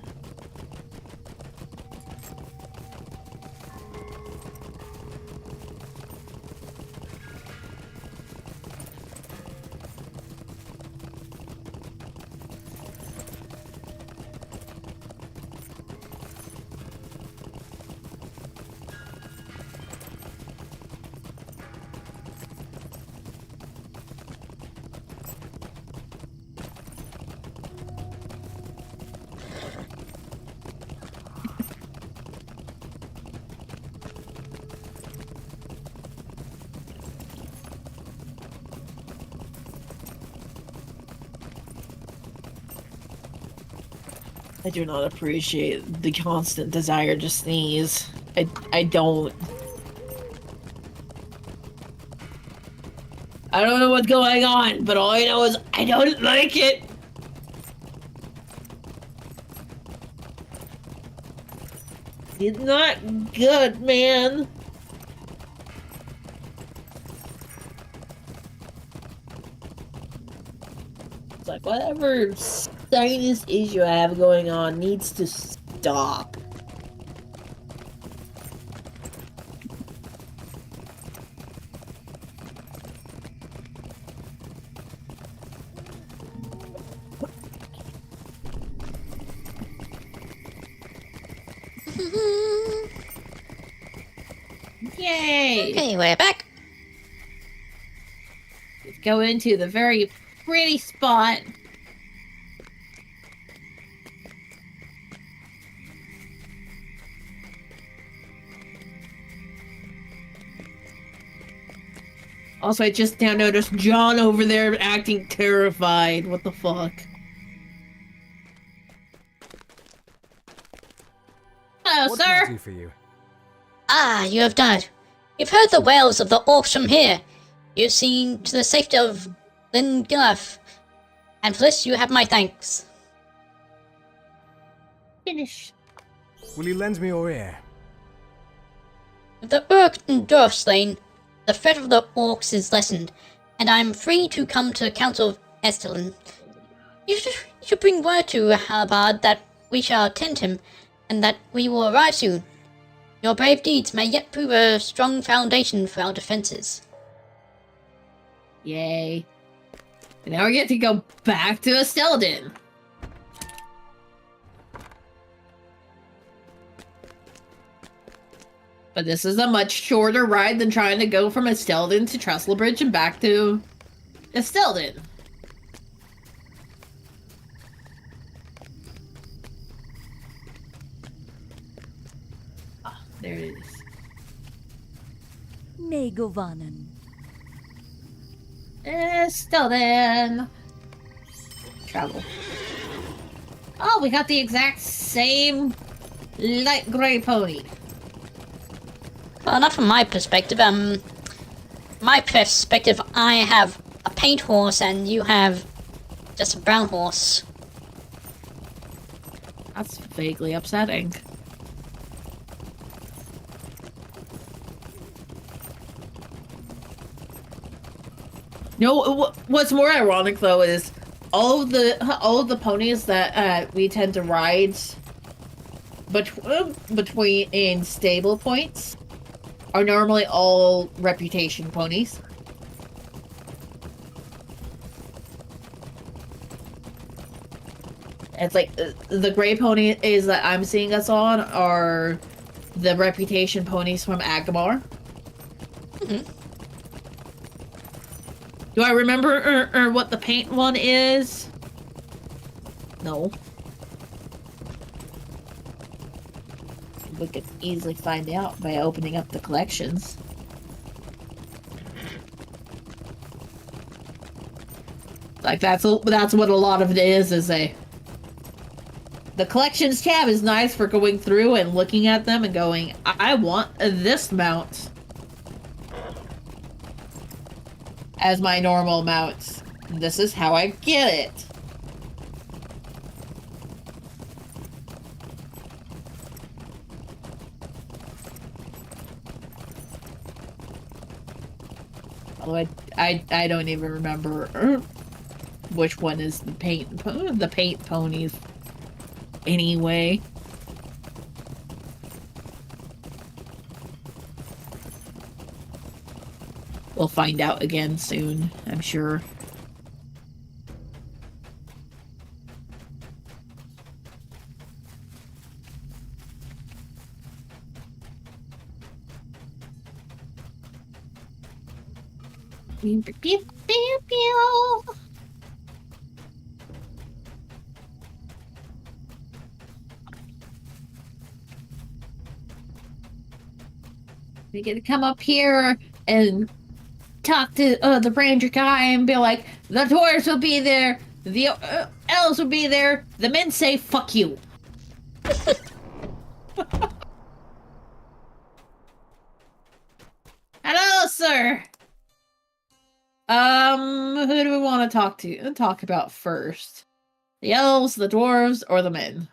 I do not appreciate the constant desire to sneeze. I don't. I don't know what's going on, but all I know is I don't like it. It's not good, man. It's like whatever sinus issue I have going on needs to stop. Yay! Okay, we're back. Let's go into the very pretty spot. Also, I just now noticed John over there acting terrified. What the fuck? Hello, What can I sir. do for you? Ah, you have died. You've heard the wails of the orcs from here. You've seen to the safety of Lingulaf. And for this you have my thanks. Finish. Will you lend me your ear? With the Urk and Dwarf slain, the threat of the orcs is lessened, and I am free to come to the Council of Estelin. You should bring word to Halbard that we shall attend him, and that we will arrive soon. Your brave deeds may yet prove a strong foundation for our defenses. Yay. And now we get to go back to Esteldin. But this is a much shorter ride than trying to go from Esteldin to Trestlebridge and back to Esteldin. Ah, there it is. Negovanen. Esteldin. Travel. Oh, we got the exact same light gray pony. Well, not from my perspective. I have a paint horse and you have just a brown horse. That's vaguely upsetting. No, what's more ironic though is all of the ponies that we tend to ride between in stable points are normally all reputation ponies. It's like the gray ponies that I'm seeing us on are the reputation ponies from Agamar. Mm-hmm. Do I remember what the paint one is? No. We could easily find out by opening up the collections. Like that's what a lot of it is a... The collections tab is nice for going through and looking at them and going, I want this mount as my normal mount. This is how I get it. Although I don't even remember which one is the paint ponies anyway. We'll find out again soon, I'm sure. Pew, pew, pew, pew. We get to come up here and talk to the ranger guy and be like, the dwarves will be there, the elves will be there, the men say fuck you. Hello, sir. Who do we want to talk about first? The elves, the dwarves, or the men?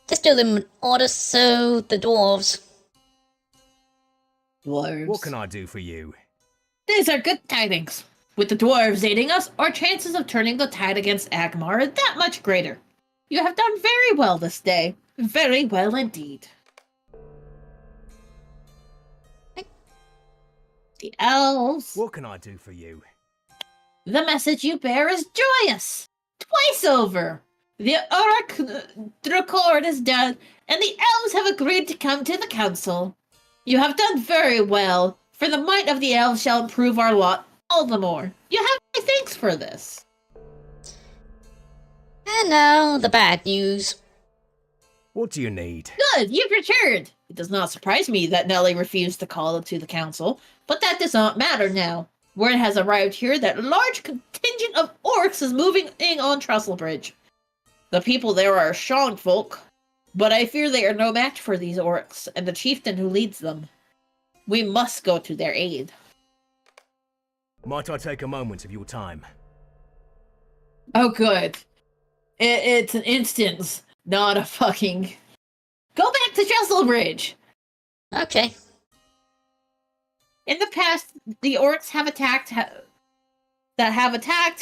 Just do them in order, so the dwarves. Dwarves. What can I do for you? These are good tidings. With the dwarves aiding us, our chances of turning the tide against Agmar are that much greater. You have done very well this day. Very well indeed. The elves. What can I do for you? The message you bear is joyous. Twice over. The Dracord is dead, and the elves have agreed to come to the council. You have done very well, for the might of the elves shall improve our lot all the more. You have my thanks for this. And now, the bad news. What do you need? Good, you've returned. It does not surprise me that Nellie refused to call to the council, but that does not matter now. Word has arrived here that a large contingent of orcs is moving in on Trestlebridge. The people there are strong folk, but I fear they are no match for these orcs and the chieftain who leads them. We must go to their aid. Might I take a moment of your time? Oh, good. It's an instance, not a fucking... Go back to Trestlebridge! Okay. In the past, the orcs have attacked...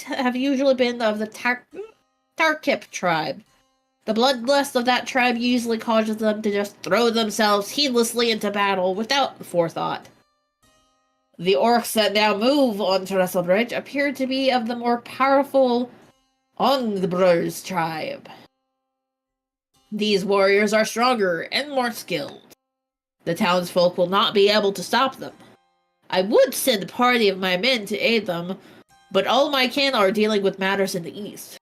have usually been of the Tarkip tribe. The bloodlust of that tribe usually causes them to just throw themselves heedlessly into battle without forethought. The orcs that now move on Trestlebridge appear to be of the more powerful Ongburs tribe. These warriors are stronger and more skilled. The townsfolk will not be able to stop them. I would send a party of my men to aid them, but all my kin are dealing with matters in the east.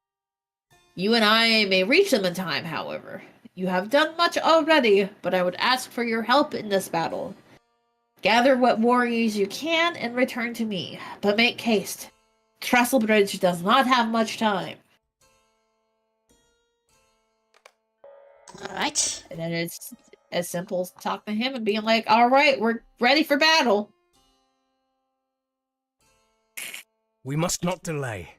You and I may reach them in time, however. You have done much already, but I would ask for your help in this battle. Gather what warriors you can and return to me, but make haste. Trestlebridge does not have much time. Alright. And then it's as simple as talking to him and being like, alright, we're ready for battle. We must not delay.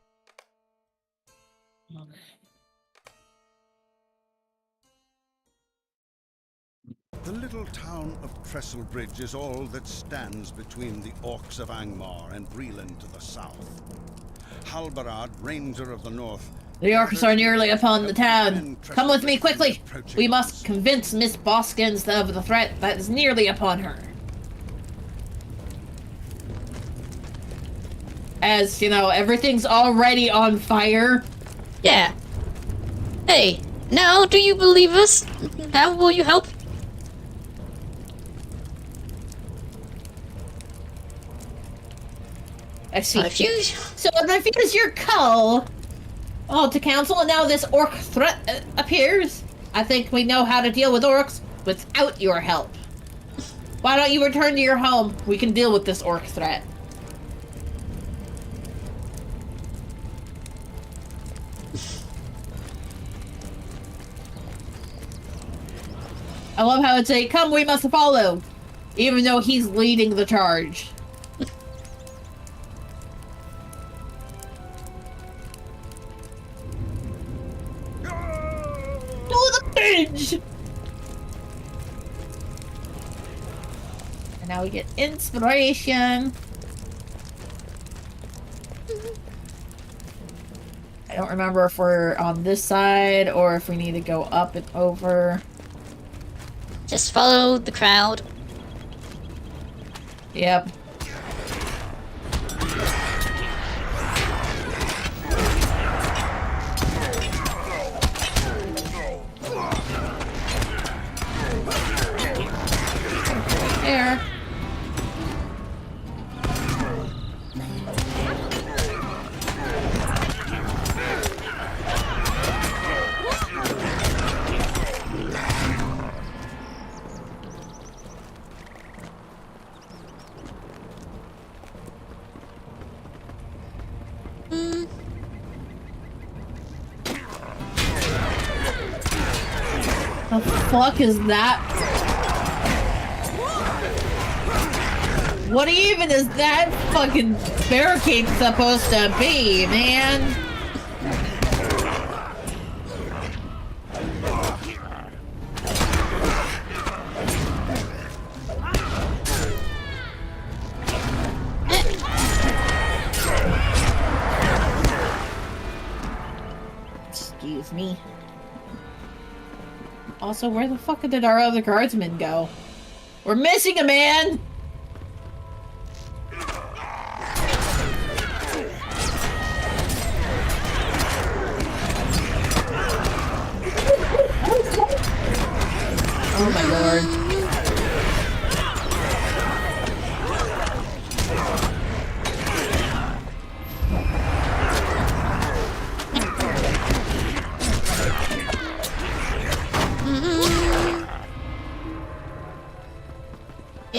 The little town of Trestlebridge is all that stands between the orcs of Angmar and Breland to the south. Halbarad, ranger of the north. The orcs are nearly upon the town. Come with me quickly. We must convince Miss Boskins of the threat that is nearly upon her. As, you know, everything's already on fire. Yeah. Hey, now do you believe us? How will you help? I see. Refuse? So I refuse your call. Oh, to council, and now this orc threat appears. I think we know how to deal with orcs without your help. Why don't you return to your home? We can deal with this orc threat. I love how it's a come we must follow, even though he's leading the charge. To the bridge! And now we get inspiration. I don't remember if we're on this side or if we need to go up and over. Just follow the crowd. Yep. There. The fuck is that? What even is that fucking barricade supposed to be, man? Excuse me. Also, where the fuck did our other guardsmen go? We're missing a man! Oh my lord.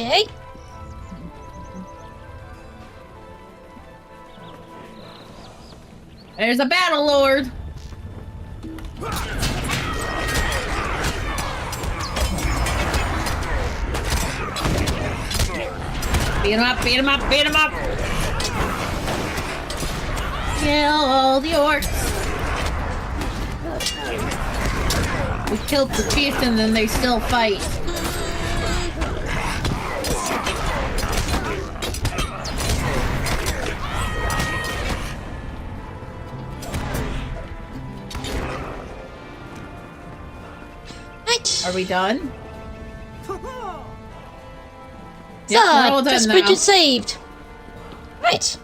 Okay. There's a battle lord. Beat him up, beat him up, beat him up! Kill all the orcs! We killed the chieftain and they still fight. Right. Are we done? So, Yep, we're all done this now. bridge is saved. Right.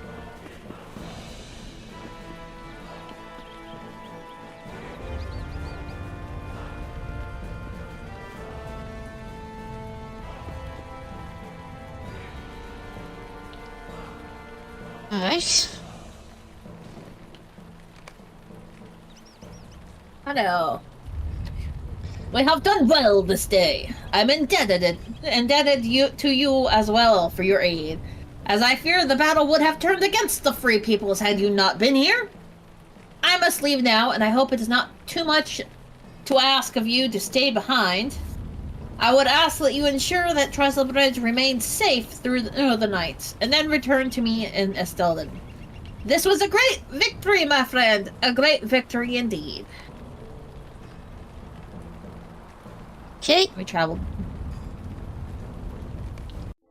Alright. Hello. We have done well this day. I'm indebted to you as well for your aid, as I fear the battle would have turned against the Free Peoples had you not been here. I must leave now, and I hope it is not too much to ask of you to stay behind. I would ask that you ensure that Trestle Bridge remains safe through the night, and then return to me in Estelden. This was a great victory, my friend. A great victory indeed. Okay. We traveled.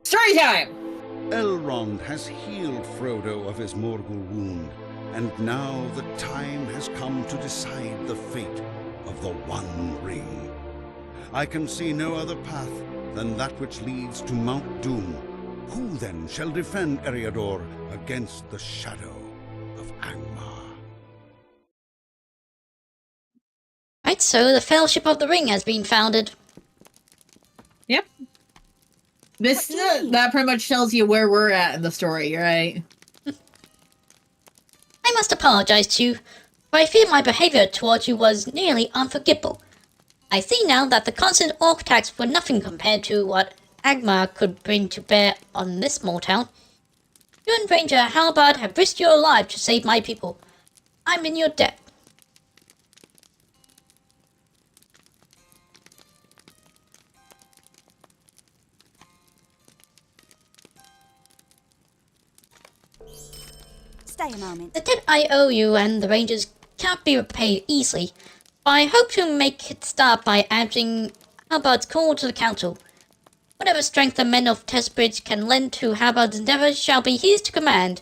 Story time! Elrond has healed Frodo of his Morgul wound, and now the time has come to decide the fate of the One Ring. I can see no other path than that which leads to Mount Doom. Who then shall defend Eriador against the shadow of Angmar? Right, so the Fellowship of the Ring has been founded. Yep. This that pretty much tells you where we're at in the story, right? I must apologize to you, for I fear my behavior towards you was nearly unforgivable. I see now that the constant orc attacks were nothing compared to what Angmar could bring to bear on this small town. You and Ranger Halberd have risked your life to save my people. I'm in your debt. Stay a moment. The debt I owe you and the Rangers can't be repaid easily, but I hope to make it start by answering Halberd's call to the council. Whatever strength the men of Testbridge can lend to Halberd's endeavours shall be his to command.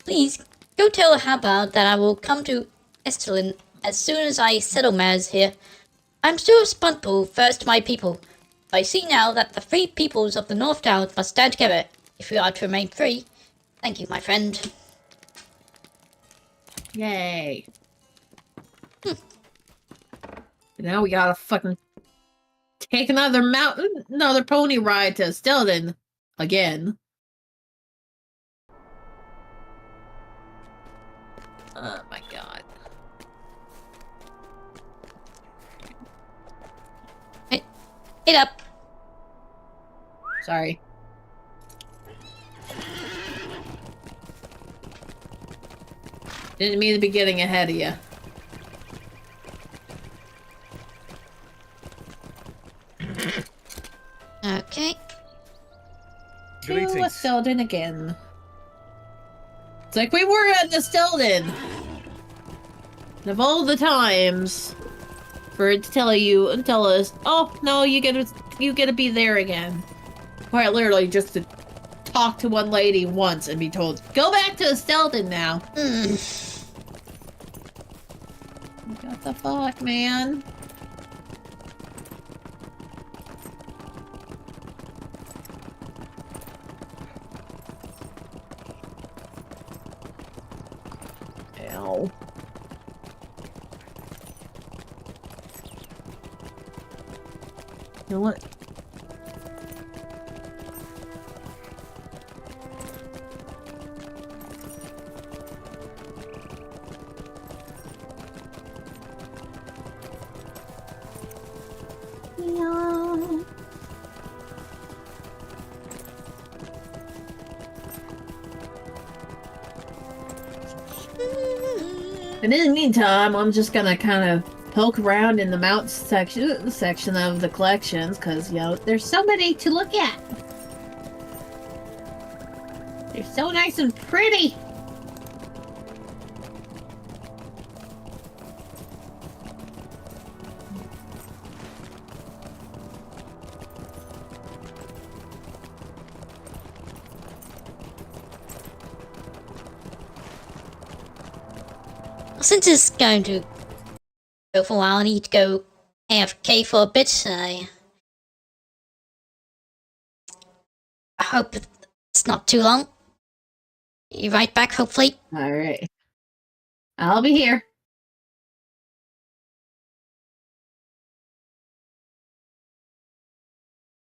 Please, go tell Halberd that I will come to Estelin as soon as I settle matters here. I'm still responsible first to my people, but I see now that the free peoples of the North Downs must stand together if we are to remain free. Thank you, my friend. Yay. Now we gotta fucking take another pony ride to Stelden again. Oh my god. Get up. Sorry. Didn't mean to be getting ahead of you. Okay. To Greetings. Stelden again. It's like we were at the Stelden. Of all the times for it to tell us, oh no, you gotta be there again. Quite literally just to talk to one lady once and be told, go back to Stelden now. What the fuck, man? Ow. You know what? And in the meantime, I'm just gonna kind of poke around in the mount section of the collections, because, you know, there's so many to look at. They're so nice and pretty. Since it's going to go for a while, I need to go AFK for a bit. I hope it's not too long. Be right back, hopefully. Alright. I'll be here.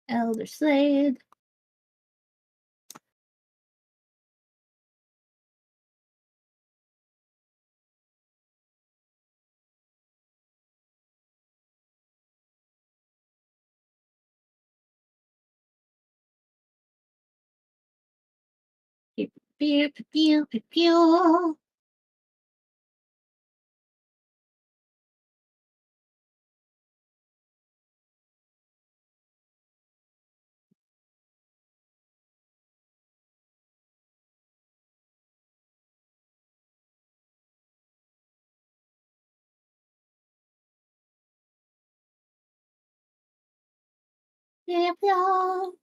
Elder Slade. Pew, pew, pew, pew, pew. Pew, pew.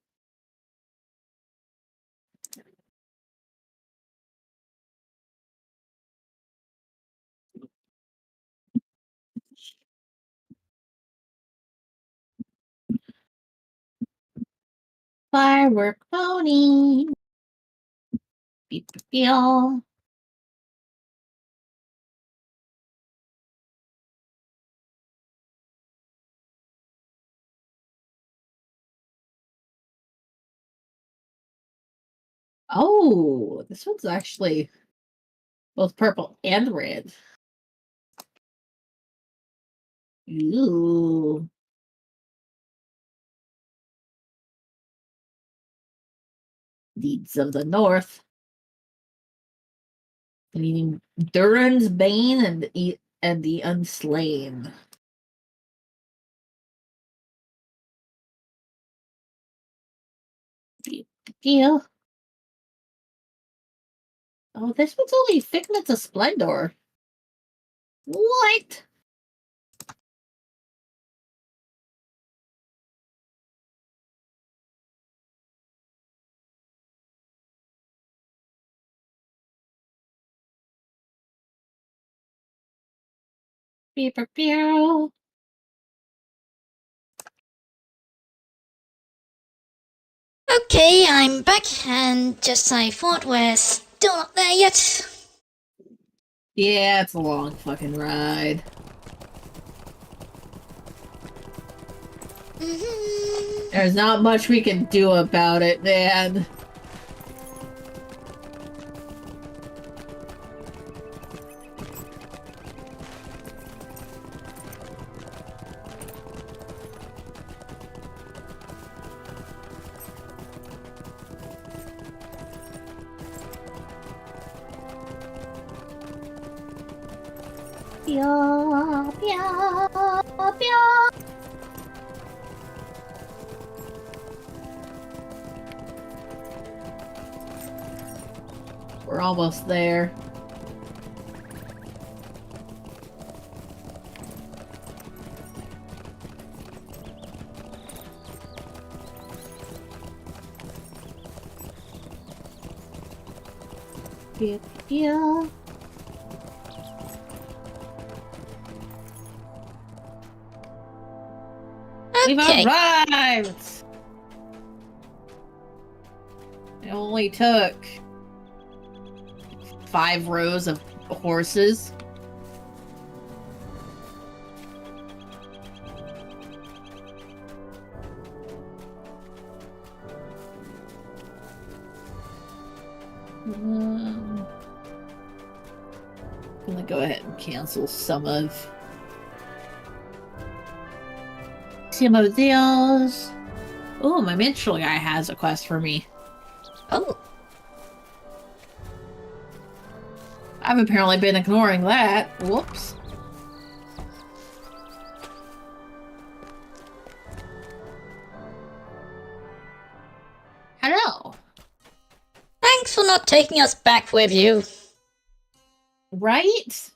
Firework pony. Pew, pew, pew. Oh, this one's actually both purple and red. Ooh. Deeds of the North. Meaning Durin's Bane and the Unslain. Yeah. Oh, this one's only Figments of Splendor. What? Pew, pew, pew. Okay, I'm back, and just as I thought, we're still not there yet. Yeah, it's a long fucking ride. There's not much we can do about it, man. Pew, pew, pew. We're almost there. Pew, pew. We've Okay. arrived! It only took 5 rows of horses. I'm gonna go ahead and cancel some of those. Oh, my minstrel guy has a quest for me. Oh, Pew, pew, pew. Oh, this one's only 5 rows of horses. I'm gonna go ahead and cancel some of those. Oh, my minstrel guy has a quest for me. oh, 5 rows of horses. Oh, my minstrel guy has a quest for me. Oh, my minstrel guy has a quest for me. I've apparently been ignoring that. Whoops. Hello. Thanks for not taking us back with you. Right?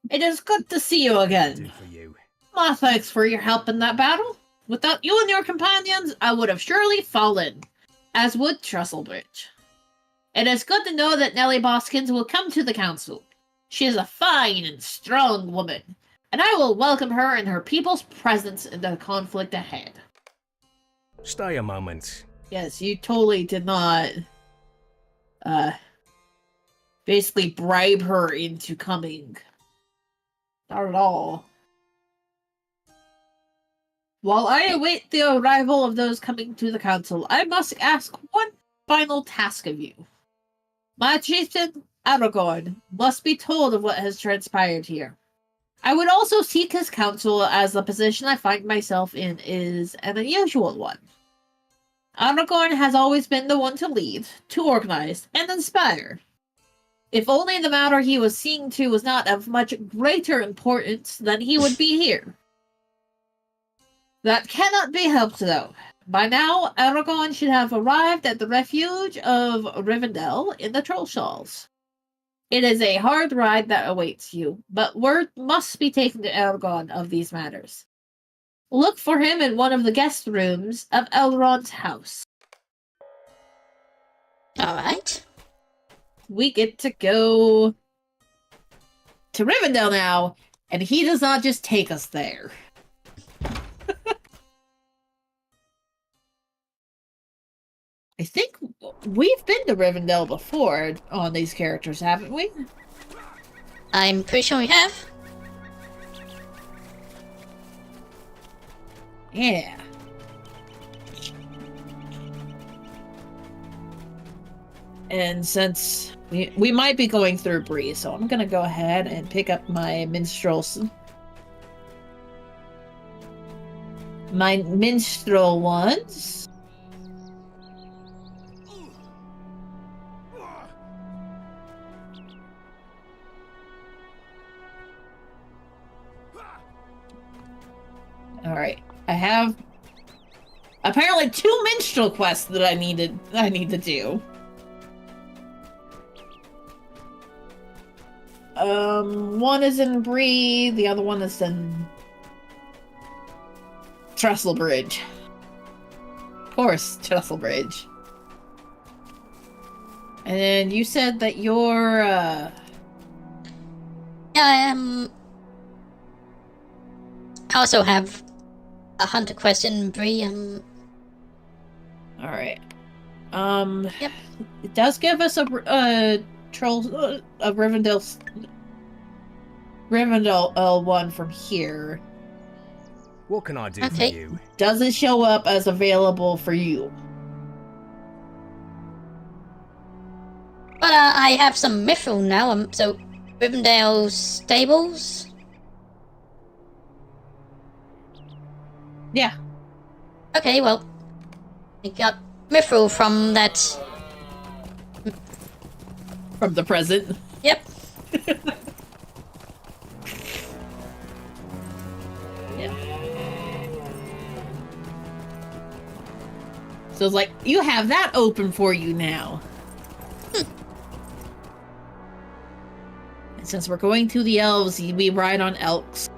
It is good to see you Do again. for you. My thanks for your help in that battle. Without you and your companions, I would have surely fallen, as would Trestlebridge. It is good to know that Nellie Boskins will come to the council. She is a fine and strong woman, and I will welcome her and her people's presence in the conflict ahead. Stay a moment. Yes, you totally did not, basically bribe her into coming. Not at all. While I await the arrival of those coming to the council, I must ask one final task of you. My chieftain, Aragorn, must be told of what has transpired here. I would also seek his counsel, as the position I find myself in is an unusual one. Aragorn has always been the one to lead, to organize, and inspire. If only the matter he was seeing to was not of much greater importance, then he would be here. That cannot be helped, though. By now, Aragorn should have arrived at the refuge of Rivendell in the Trollshalls. It is a hard ride that awaits you, but word must be taken to Aragorn of these matters. Look for him in one of the guest rooms of Elrond's house. Alright. We get to go to Rivendell now, and he does not just take us there. I think we've been to Rivendell before on these characters, haven't we? I'm pretty sure we have. Yeah. And since we might be going through Bree, so I'm gonna go ahead and pick up my minstrel ones. Alright. I have apparently 2 minstrel quests that I need to do. One is in Bree, the other one is in Trestlebridge. Of course, Trestlebridge. And you said that you're, Yeah, I also have a hunter quest in Bree. Alright. Yep. It does give us a Rivendell one from here. What can I do Okay. for you? Doesn't show up as available for you. But I have some mithril now, so Rivendell stables. Yeah. Okay, well, I got mithril from that. From the present. Yep. Yeah. So it's like, you have that open for you now. And since we're going to the elves, we ride on elks.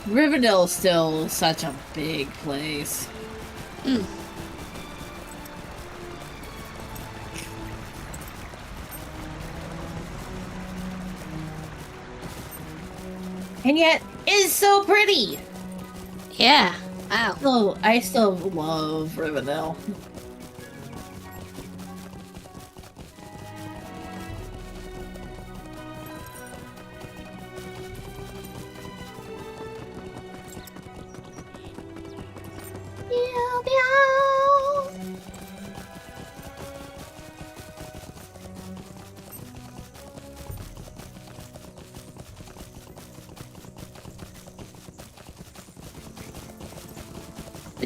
Rivendell is still such a big place. And yet, is so pretty! Yeah. Wow. Oh, I still love Rivendell.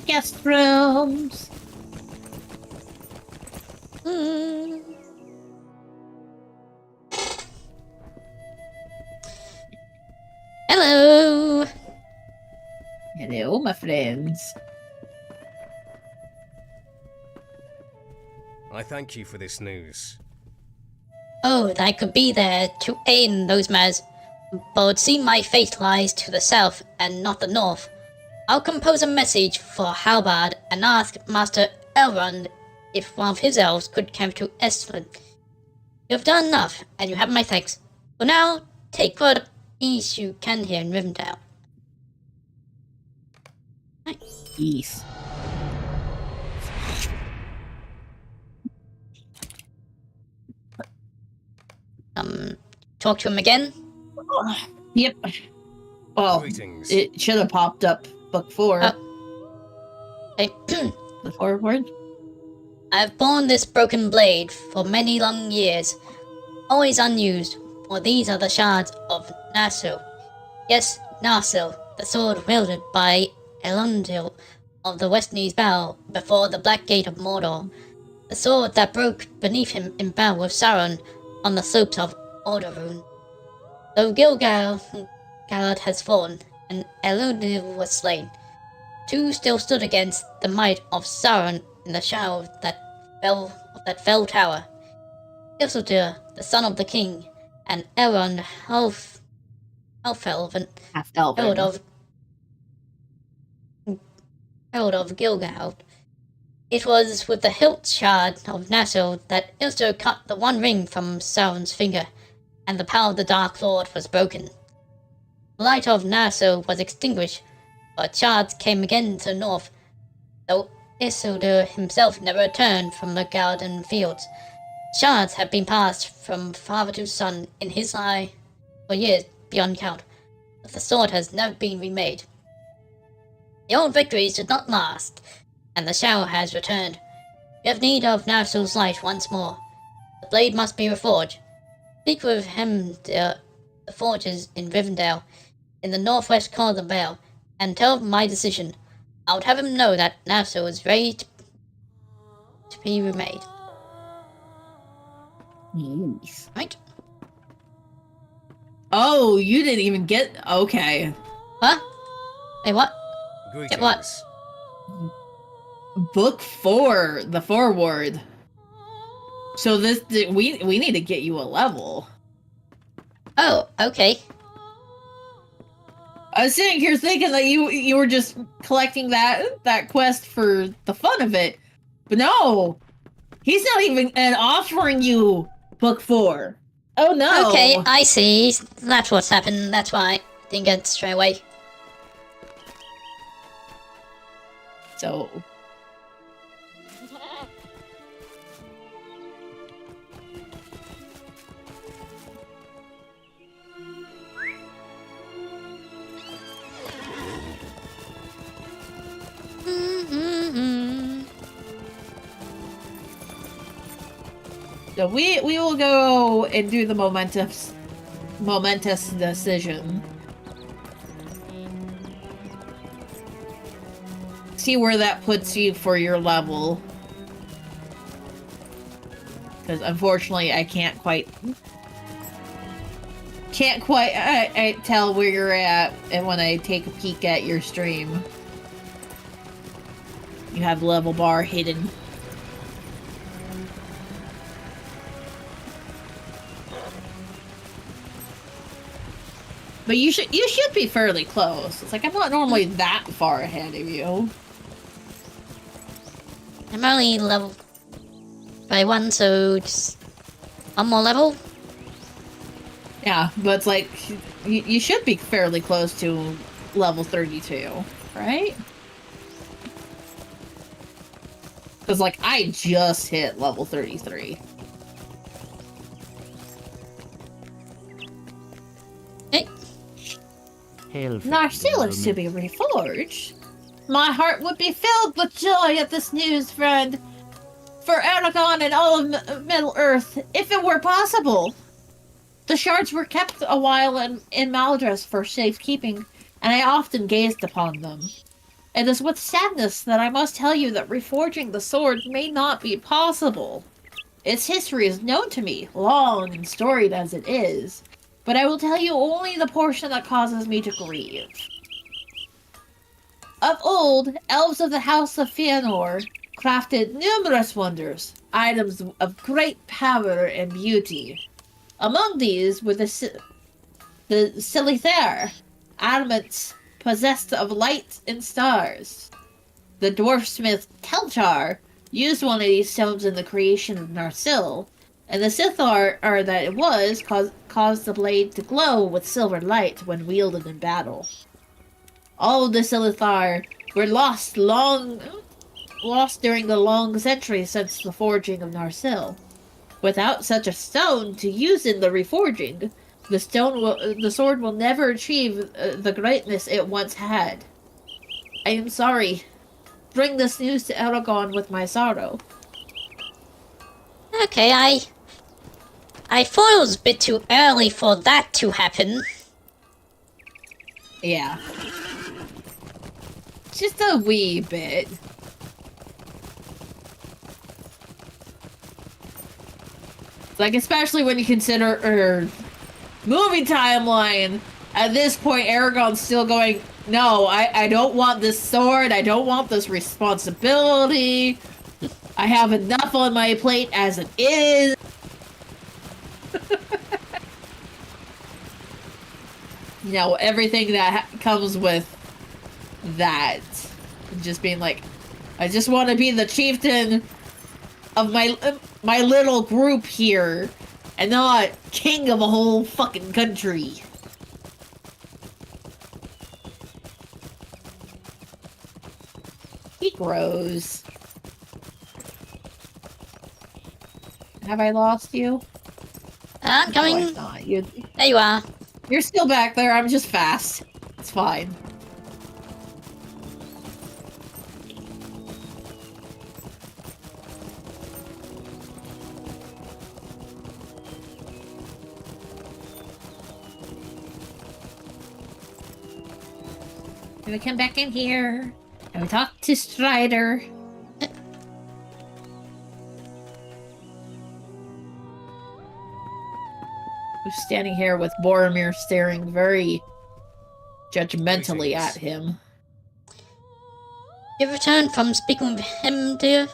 guest rooms. Hmm. Hello. Hello, my friends. I thank you for this news. Oh, that I could be there to aid in those matters, but it seems my fate lies to the south and not the north. I'll compose a message for Halberd and ask Master Elrond if one of his elves could come to Estlin. You have done enough, and you have my thanks. For now, take what ease you can here in Rivendell. Peace. Talk to him again? Yep. Well, Greetings. it should have popped up book 4. Okay. The forward. I've borne this broken blade for many long years, always unused, for these are the shards of Narsil. Yes, Narsil, the sword wielded by Elendil of the Westernese battle before the Black Gate of Mordor. The sword that broke beneath him in battle with Sauron on the slopes of Ordarun. Though Gil-galad has fallen, and Elendil was slain, two still stood against the might of Sauron in the shadow of that fell tower. Isildur, the son of the king, and Elrond Half-Elven, Herald of Gil-galad. It was with the hilt shard of Narsil that Isildur cut the one ring from Sauron's finger, and the power of the Dark Lord was broken. The light of Narsil was extinguished, but shards came again to the north, though Isildur himself never returned from the Garden fields. Shards have been passed from father to son in his eye for years beyond count, but the sword has never been remade. The old victories did not last, and the shadow has returned. We have need of Narsil's light once more. The blade must be reforged. Speak with Hemdir, the forges in Rivendell, in the northwest corner of the Vale, and tell him my decision. I would have him know that Narsil is ready to be remade. Yes. Right? Oh, you didn't even get... Okay. What? Wait, what? Greetings. what? Book 4, the forward. So we need to get you a level. Oh, okay. I was sitting here thinking that you were just collecting that quest for the fun of it, but no, he's not even offering you book 4. Oh no. Okay, I see. That's what's happened. That's why I didn't get it straight away. So. So we will go and do the momentous decision. See where that puts you for your level. Because unfortunately I can't quite I tell where you're at, and when I take a peek at your stream, you have the level bar hidden. But you should be fairly close. It's like I'm not normally that far ahead of you. I'm only level by 1, so just one more level. Yeah, but it's like you should be fairly close to level 32, right? Because like I just hit level 33. Hey, Narsil is to be reforged. My heart would be filled with joy at this news, friend. For Aragorn and all of Middle Earth, if it were possible. The shards were kept a while in Maldras for safekeeping, and I often gazed upon them. It is with sadness that I must tell you that reforging the sword may not be possible. Its history is known to me, long and storied as it is, but I will tell you only the portion that causes me to grieve. Of old, elves of the House of Fëanor crafted numerous wonders, items of great power and beauty. Among these were the Silithar, adamants possessed of light and stars. The dwarfsmith Telchar used one of these stones in the creation of Narsil, and the Sithar that it was caused the blade to glow with silver light when wielded in battle. All the Silithar were lost during the long centuries since the forging of Narsil. Without such a stone to use in the reforging, the sword will never achieve the greatness it once had. I am sorry. Bring this news to Aragon with my sorrow. Okay, I thought it was a bit too early for that to happen. Yeah. Just a wee bit. Like, especially when you consider movie timeline. At this point, Aragon's still going, no, I don't want this sword. I don't want this responsibility. I have enough on my plate as it is. You know, everything that comes with that. Just being like, I just want to be the chieftain of my little group here, and not king of a whole fucking country. He grows. Have I lost you? I'm coming. No, I've not. There you are. You're still back there. I'm just fast. It's fine. Can we come back in here? And we talk to Strider. Who's standing here with Boromir staring very judgmentally at him. You returned from speaking with him, dear?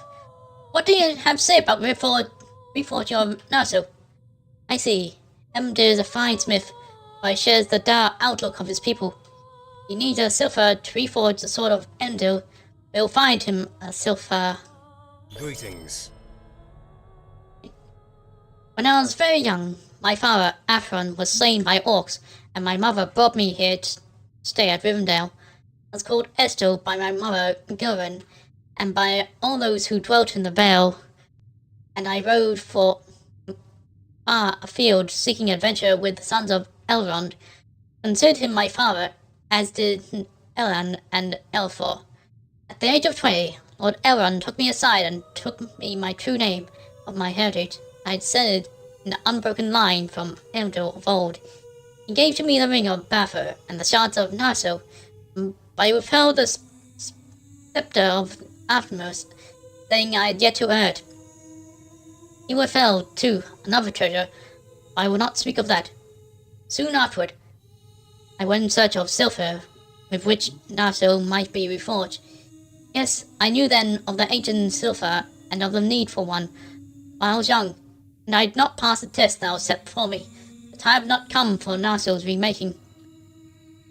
What do you have to say about reforging of Narsil? I see. Emdir is a fine smith, but he shares the dark outlook of his people. He needs a Silver to reforge the sword of Endil. We'll find him a Silver. Greetings. When I was very young, my father, Atheron, was slain by orcs, and my mother brought me here to stay at Rivendell. I was called Estel by my mother, Gilren, and by all those who dwelt in the Vale, and I rode far afield seeking adventure with the sons of Elrond, considered him my father, as did Elan and Elfor. At the age of 20, Lord Elrond took me aside and took me my true name of my heritage. I had descended in the unbroken line from Elendil of old. He gave to me the ring of Bather and the shards of Narsil, but I withheld the scepter of Athmos, saying I had yet to earn it. He withheld, too, another treasure, but I will not speak of that. Soon afterward, I went in search of silver, with which Narsil might be reforged. Yes, I knew then of the ancient silver and of the need for one, while I was young, and I had not passed the test that was set before me. The time had not come for Narsil's remaking.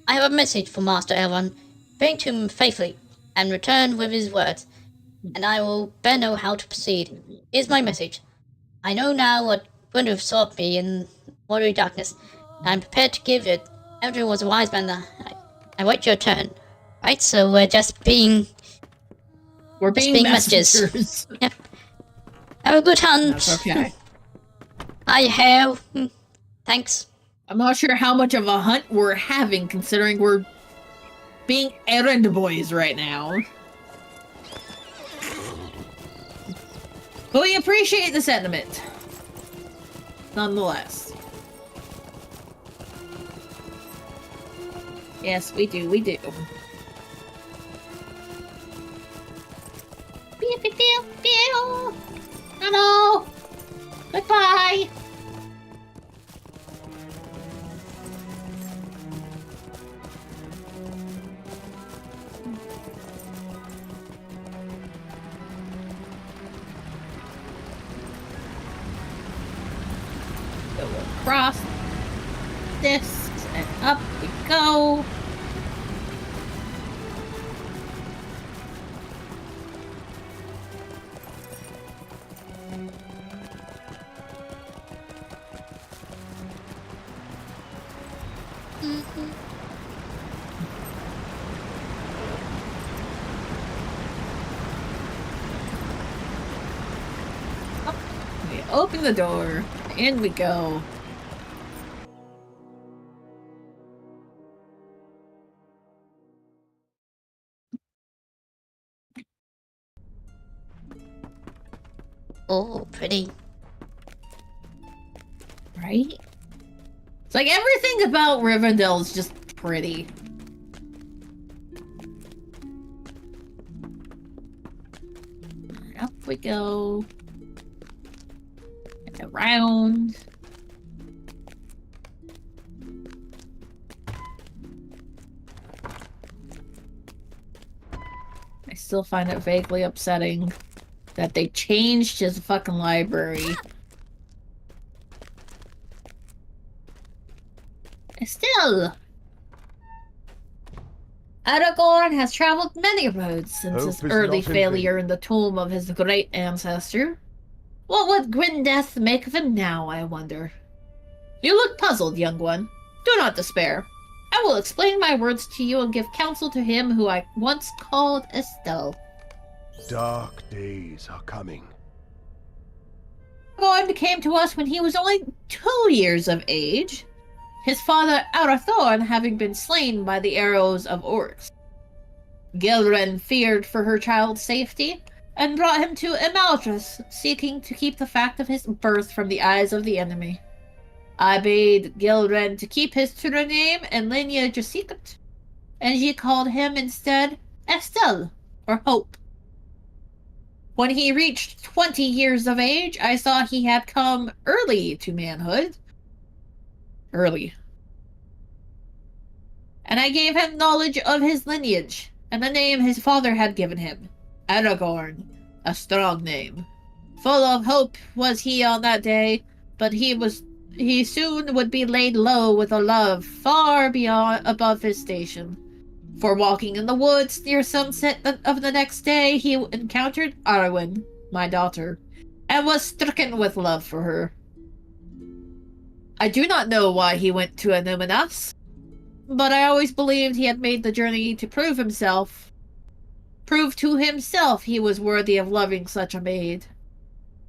I have a message for Master Elrond. Bring it to him faithfully, and return with his words, and I will better know how to proceed. Here's my message. I know now what would have sought me in watery darkness, and I am prepared to give it. Eldrin was a wise man. I wait your turn. Right, so we're just being... We're being messages. messengers. Yep. Have a good hunt. That's okay. I have. Thanks. I'm not sure how much of a hunt we're having, considering we're being errand boys right now. But we appreciate the sentiment. Nonetheless. Yes, we do, we do. Beep, beep, beep, beep. Hello. Goodbye. Go across this and up we go. We open the door. In we go. Oh, pretty. Right? It's like everything about Rivendell is just pretty. Up we go. And around. I still find it vaguely upsetting that they changed his fucking library. Still, Aragorn has traveled many roads since Hope his is early not in failure in the tomb of his great ancestor. What would Grindeath make of him now, I wonder? You look puzzled, young one. Do not despair. I will explain my words to you and give counsel to him who I once called Estelle. Dark days are coming. Aragorn came to us when he was only 2 years of age, his father Arathorn having been slain by the arrows of orcs. Gilren feared for her child's safety and brought him to Imaldris, seeking to keep the fact of his birth from the eyes of the enemy. I bade Gilren to keep his Tudor name and lineage a secret, and she called him instead Estelle, or Hope. When he reached 20 years of age, I saw he had come early to manhood. Early. And I gave him knowledge of his lineage, and the name his father had given him, Aragorn, a strong name. Full of hope was he on that day, but he soon would be laid low with a love far beyond above his station. For walking in the woods near sunset of the next day, he encountered Arwen, my daughter, and was stricken with love for her. I do not know why he went to Annúminas, but I always believed he had made the journey to prove to himself he was worthy of loving such a maid.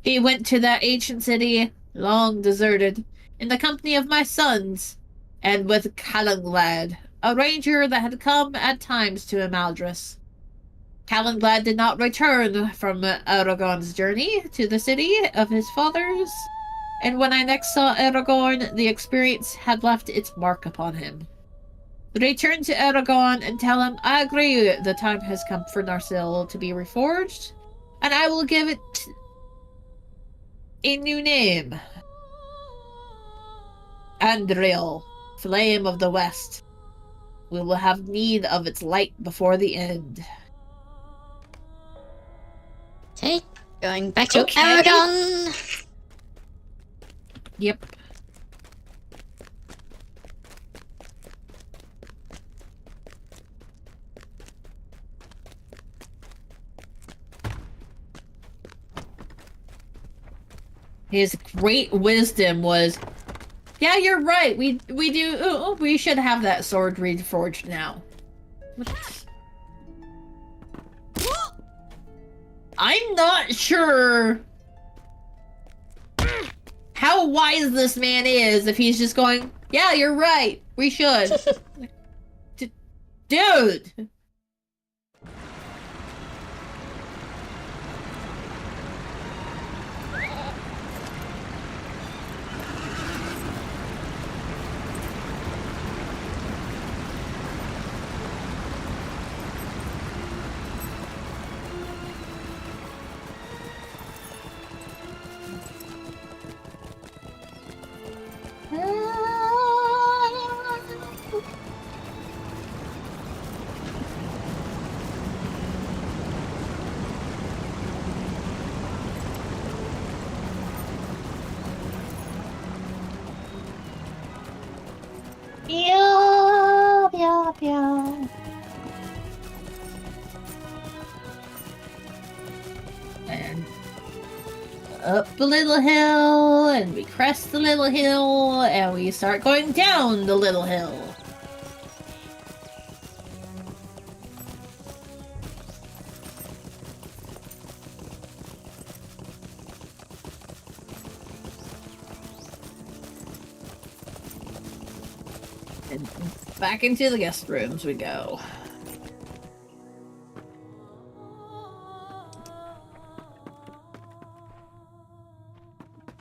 He went to that ancient city, long deserted, in the company of my sons, and with Callanglad, a ranger that had come at times to Imaldris. Callanglad did not return from Aragorn's journey to the city of his fathers, and when I next saw Aragorn, the experience had left its mark upon him. Return to Aragorn and tell him I agree the time has come for Narsil to be reforged, and I will give it a new name. Andril, Flame of the West. We will have need of its light before the end. Okay, going back to Okay. Aragon. Yep. His great wisdom was, yeah, you're right. We do. We should have that sword reforged now. I'm not sure how wise this man is if he's just going, yeah, you're right. We should. Dude. Meow, meow, meow. And up the little hill, and we crest the little hill, and we start going down the little hill. And back into the guest rooms we go.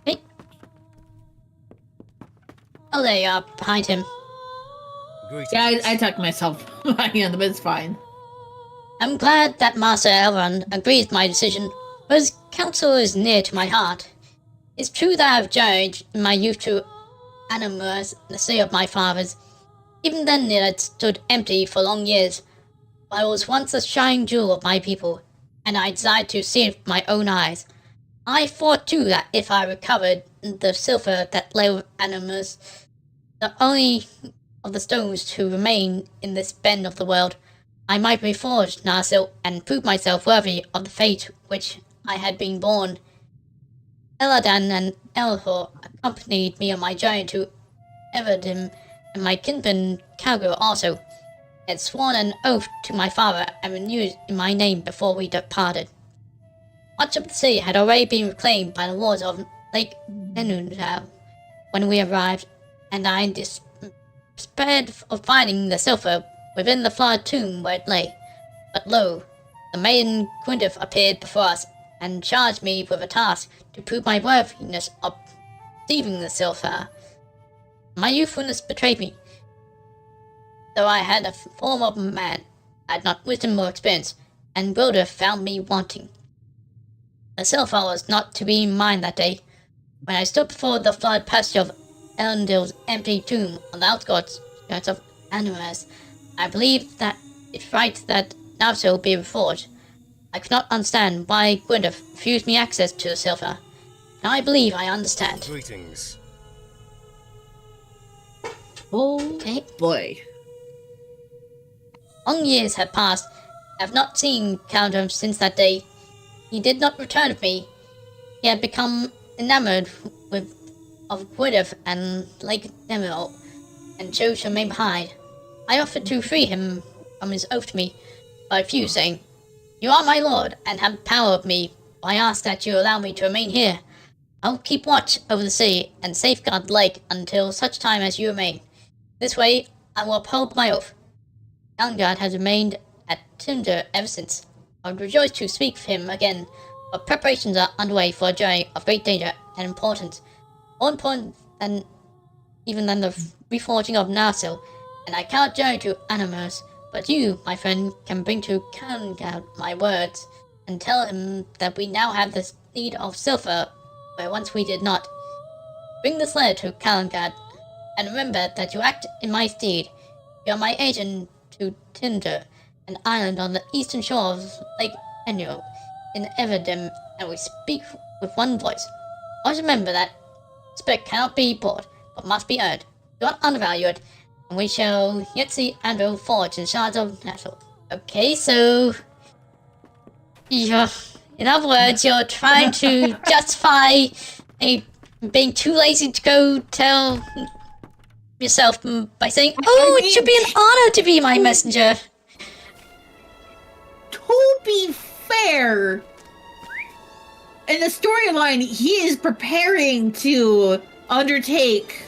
Hey. Oh, there you are, behind him. Greetings. Yeah, I tucked myself behind him, but it's fine. I'm glad that Master Elrond agrees with my decision, for his counsel is near to my heart. It's true that I've journeyed in my youth to Animus, the city of my fathers. Even then it had stood empty for long years, but it was once a shining jewel of my people, and I desired to see it with my own eyes. I thought too that if I recovered the silver that lay with Animus, the only of the stones to remain in this bend of the world, I might reforge Narsil and prove myself worthy of the fate which I had been born. Eladan and Elhor accompanied me on my journey to Everdim, and my kinsman Calgro also. He had sworn an oath to my father and renewed in my name before we departed. Much of the sea had already been reclaimed by the waters of Lake Enundal when we arrived, and I despaired of finding the silver within the flooded tomb where it lay. But lo, the maiden Gwyndif appeared before us, and charged me with a task to prove my worthiness of receiving the silver. My youthfulness betrayed me. Though I had a form of a man, I had not wisdom or experience, and Gwyndif found me wanting. The silver was not to be mine that day. When I stood before the flooded passage of Elendil's empty tomb on the outskirts of Animus, I believed that it's right that Narsil be reforged. I could not understand why Gwyndif refused me access to the silver. Now I believe I understand. Greetings. Oh Okay. boy. Long years had passed. I have not seen Caldrum since that day. He did not return with me. He had become enamored of Gwyndif and Lake Nemerald, and chose to remain behind. I offered to free him from his oath to me, but I refused, saying, "You are my lord, and have power of me. I ask that you allow me to remain here. I will keep watch over the city and safeguard the lake until such time as you remain. This way, I will uphold my oath." Calngard has remained at Tinder ever since. I would rejoice to speak with him again, but preparations are underway for a journey of great danger and importance. More important than even than the reforging of Narsil, and I cannot journey to Animus, but you, my friend, can bring to Calngard my words, and tell him that we now have the need of silver where once we did not. Bring this letter to Calngard, and remember that you act in my stead. You are my agent to Tinder, an island on the eastern shore of Lake Enyo in Everdim, and we speak with one voice. Always remember that respect cannot be bought, but must be earned. Do not undervalue it, and we shall yet see Anvil forged in shards of Narsil. Okay, so in other words, you're trying to justify being too lazy to go tell yourself by saying, "Oh, it should be an honor to be my messenger." To be fair, in the storyline, he is preparing to undertake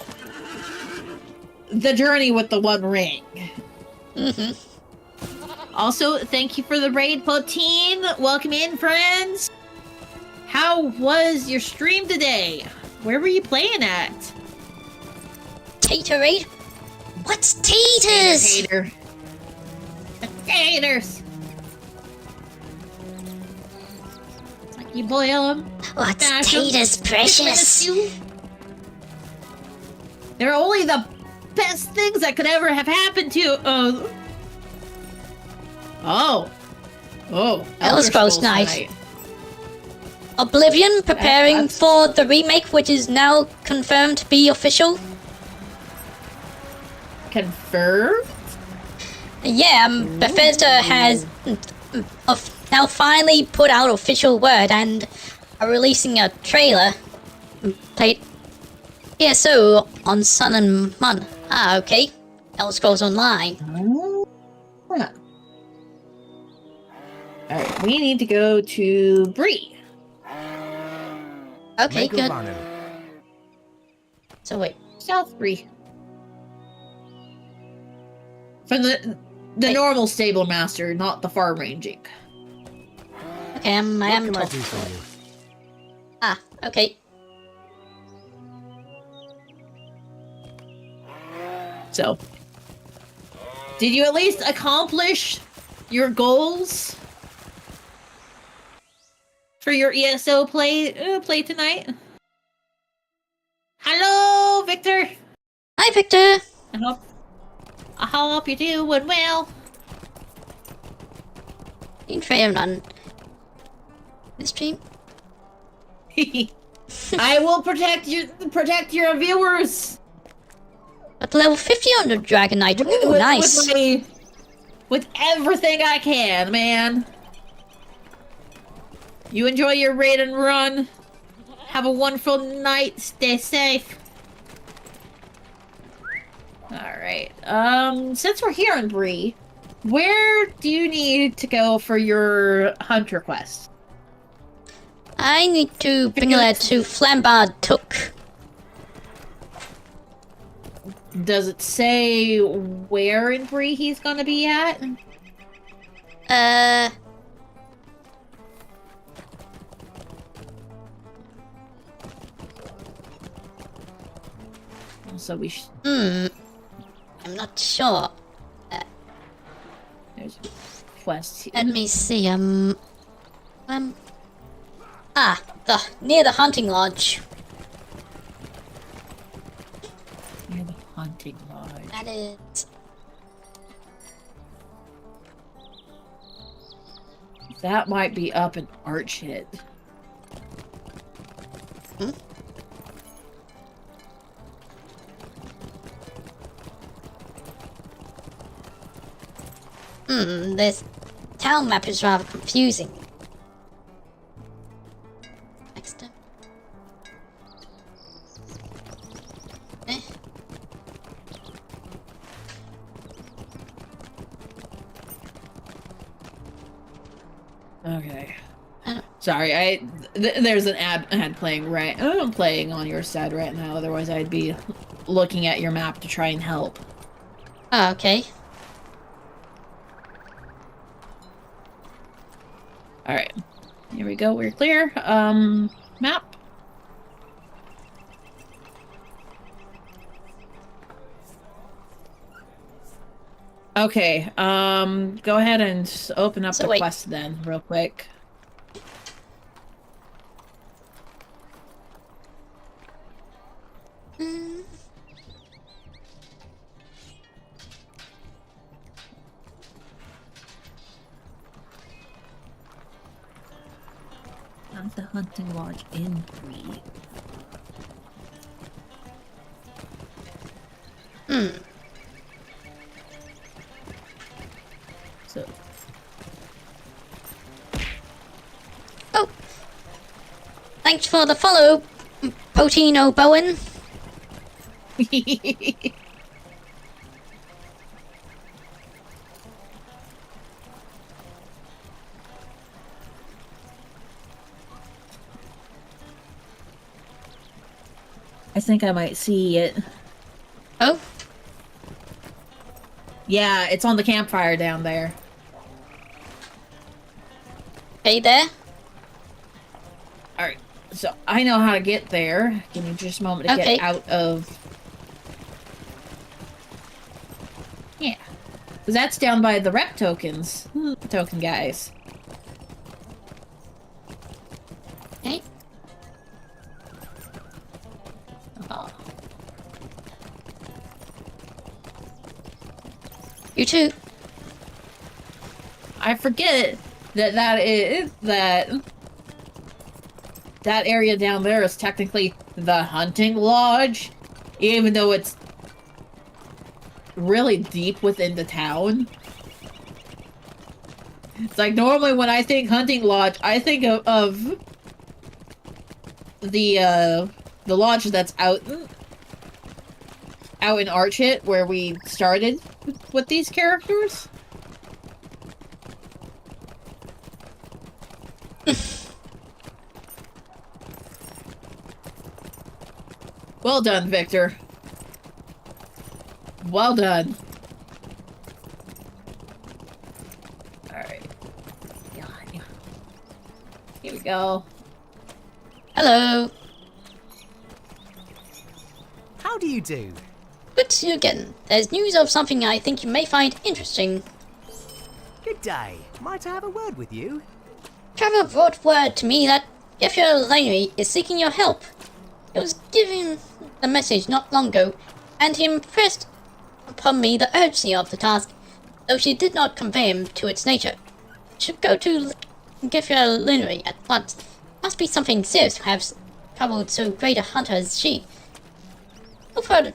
the journey with the One Ring. Mm-hmm. Also, thank you for the raid, Poteen. Welcome in, friends. How was your stream today? Where were you playing at? Taterade? What's taters? Tater. Taters. It's like you boil them. What's Mash 'em, taters, dip 'em in the precious? stew. They're only the best things that could ever have happened to. Elder Elder Scrolls Night. Night. Oblivion preparing That's- for the remake, which is now confirmed to be official. confirmed? Yeah, Bethesda has now finally put out official word and are releasing a trailer. Played ESO on Sun and Mun. Ah, okay. Elder Scrolls Online. Alright, we need to go to Bree. Okay, Make a good. running. So wait. South Bree. From the Wait. normal stable master, not the far ranging. Okay, I What am can I told. do for you? Ah, okay. So, did you at least accomplish your goals for your ESO play tonight? Hello, Victor. Hi, Victor. I hope you're doing well. You trained on this stream. I will protect your viewers. At level 50 on the Dragon Knight. Ooh, nice. With everything I can, man. You enjoy your raid and run. Have a wonderful night. Stay safe. Alright. Since we're here in Bree, where do you need to go for your hunter quest? I need to bring that to Flambard Took. Does it say where in Bree he's gonna be at? So we I'm not sure. there's a quest here. Let me see, near the hunting lodge. Near the hunting lodge. That is. That might be up in Archhit. This town map is rather confusing. Next time. Okay. Sorry, there's an ad playing playing on your side right now. Otherwise, I'd be looking at your map to try and help. Oh, okay. All right, here we go. We're clear. Map. Okay. Go ahead and open up So the wait. quest then, real quick. Not the hunting lodge in Bree. So Oh! Thanks for the follow, Potino Bowen. I think I might see it. Oh, Yeah, it's on the campfire down there. hey there. Alright, so I know how to get there. Give me just a moment to Okay. get out of... Yeah. Because that's down by the rep tokens. Token guys. Hey, Oh. you too. I forget that that area down there is technically the hunting lodge, even though it's really deep within the town. It's like normally when I think hunting lodge, I think of the lodge that's out in Archit where we started with these characters. Well done, Victor. Well done. Alright. Here we go. Hello. How do you do? Good to see you again. There's news of something I think you may find interesting. Good day. Might I have a word with you? Trevor brought word to me that Gefia Laney is seeking your help. He was given the message not long ago, and he impressed upon me the urgency of the task, though she did not convey him to its nature. Should go to Gefia Laney at once. Must be something serious to have troubled so great a hunter as she. Look for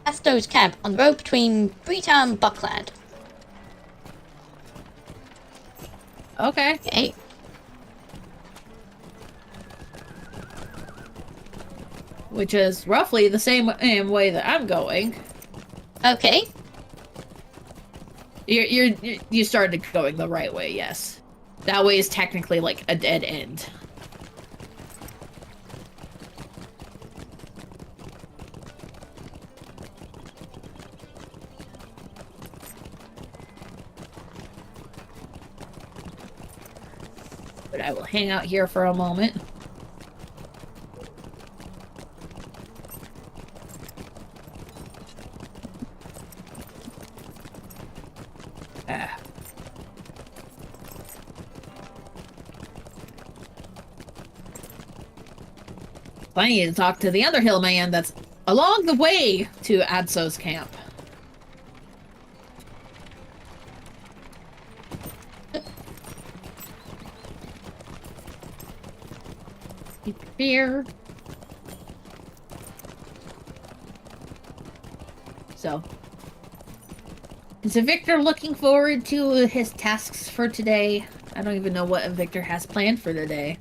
Astro's camp on the road between Breetown and Buckland. Okay. Okay. Which is roughly the same way that I'm going. Okay. You started going the right way, yes. That way is technically like a dead end. But I will hang out here for a moment. I need to talk to the Underhill man that's along the way to Adso's camp. Keep here. So, is Victor looking forward to his tasks for today? I don't even know what Victor has planned for today.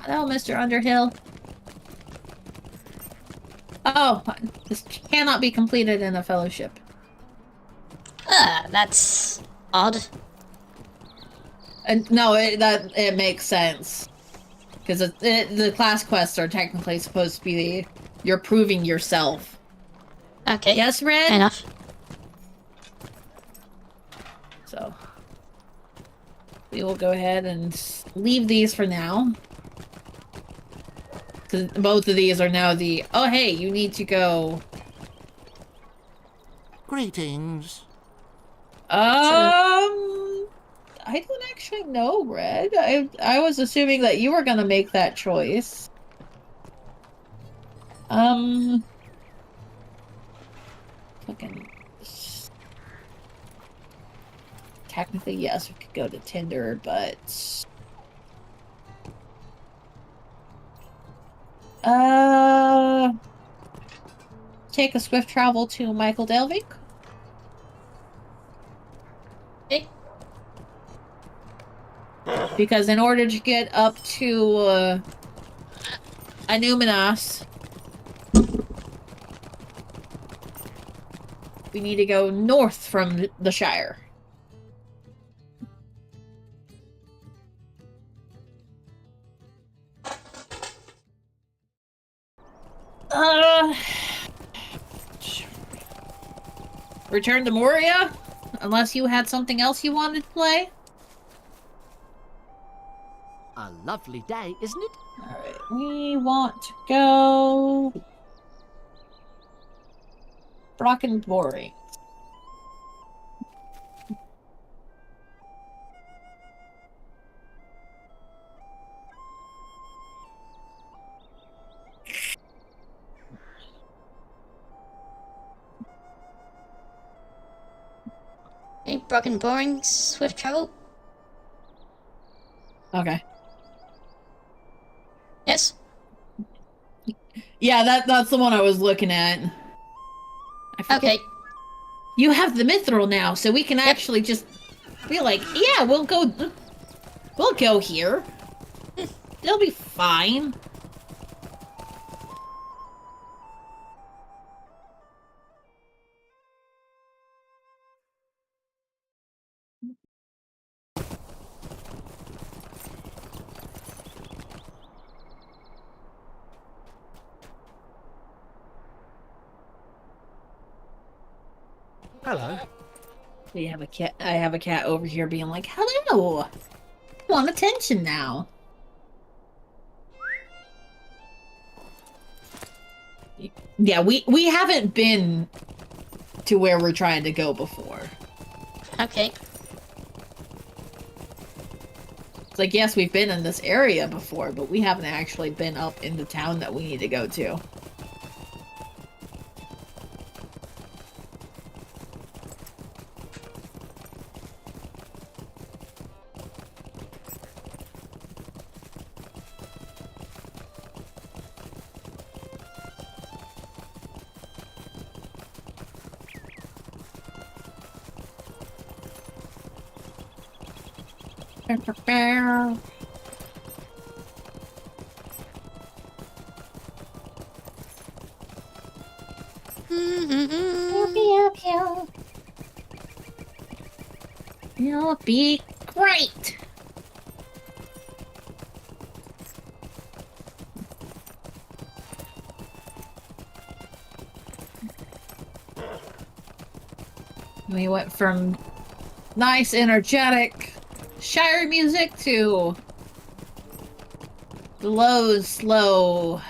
Hello, Mr. Underhill. Oh, this cannot be completed in a fellowship. That's odd. And no, it makes sense. Because the class quests are technically supposed to be you're proving yourself. Okay. Yes, Red? Fair enough. So, we will go ahead and leave these for now. Because both of these are now the, oh hey, you need to go. Greetings. I don't actually know, Red. I was assuming that you were gonna make that choice. Fucking. Technically, yes, we could go to Tinder, but. Take a swift travel to Michael Delvik. Okay. Because in order to get up to Anuminas, we need to go north from the Shire. Return to Moria? Unless you had something else you wanted to play? A lovely day, isn't it? Alright, we want to go... Brockenbury. Any broken boring swift travel? Okay. Yes. Yeah, that's the one I was looking at. I forget. Okay. You have the mithril now, so we can actually just be like, yeah, we'll go here. It'll be fine. Hello. We have a cat. I have a cat over here being like, hello. I want attention now. Yeah, we haven't been to where we're trying to go before. Okay. It's like, yes, we've been in this area before, but we haven't actually been up in the town that we need to go to. It'll be great. We went from nice, energetic Shire music to low, slow,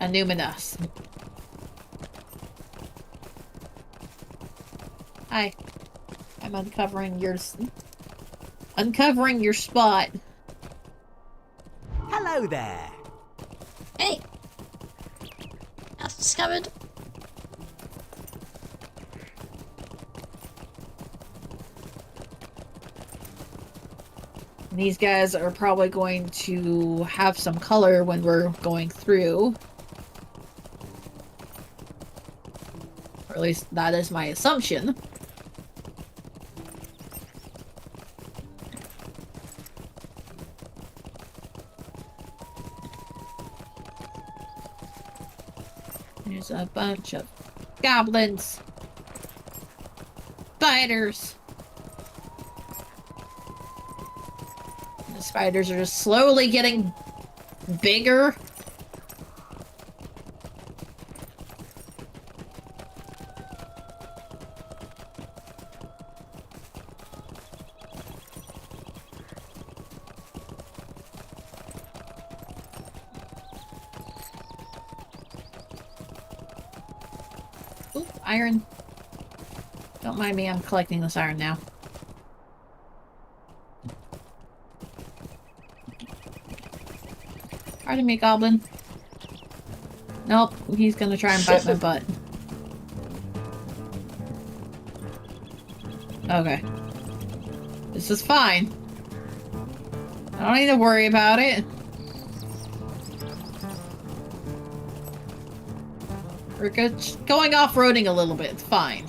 Anuminous. Hi. I'm uncovering your spot. Hello there. Hey. That's discovered. These guys are probably going to have some color when we're going through. Or at least that is my assumption. There's a bunch of goblins. Spiders. The spiders are just slowly getting bigger. Ooh, iron. Don't mind me, I'm collecting this iron now. Pardon me, goblin. Nope, he's gonna try and bite my butt. Okay. This is fine. I don't need to worry about it. We're going off-roading a little bit. It's fine.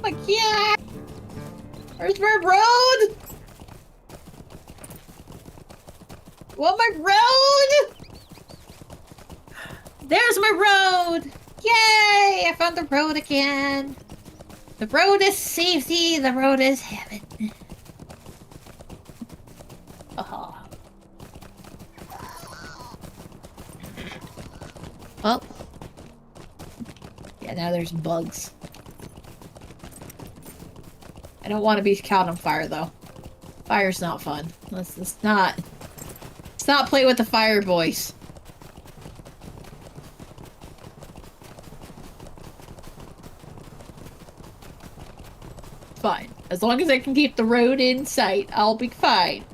Like, yeah! Where's my road? Want my road? There's my road! Yay! I found the road again. The road is safety. The road is heaven. Oh. Well, Yeah, now there's bugs. I don't want to be caught on fire, though. Fire's not fun. Let's not play with the fire, boys. Fine. As long as I can keep the road in sight, I'll be fine.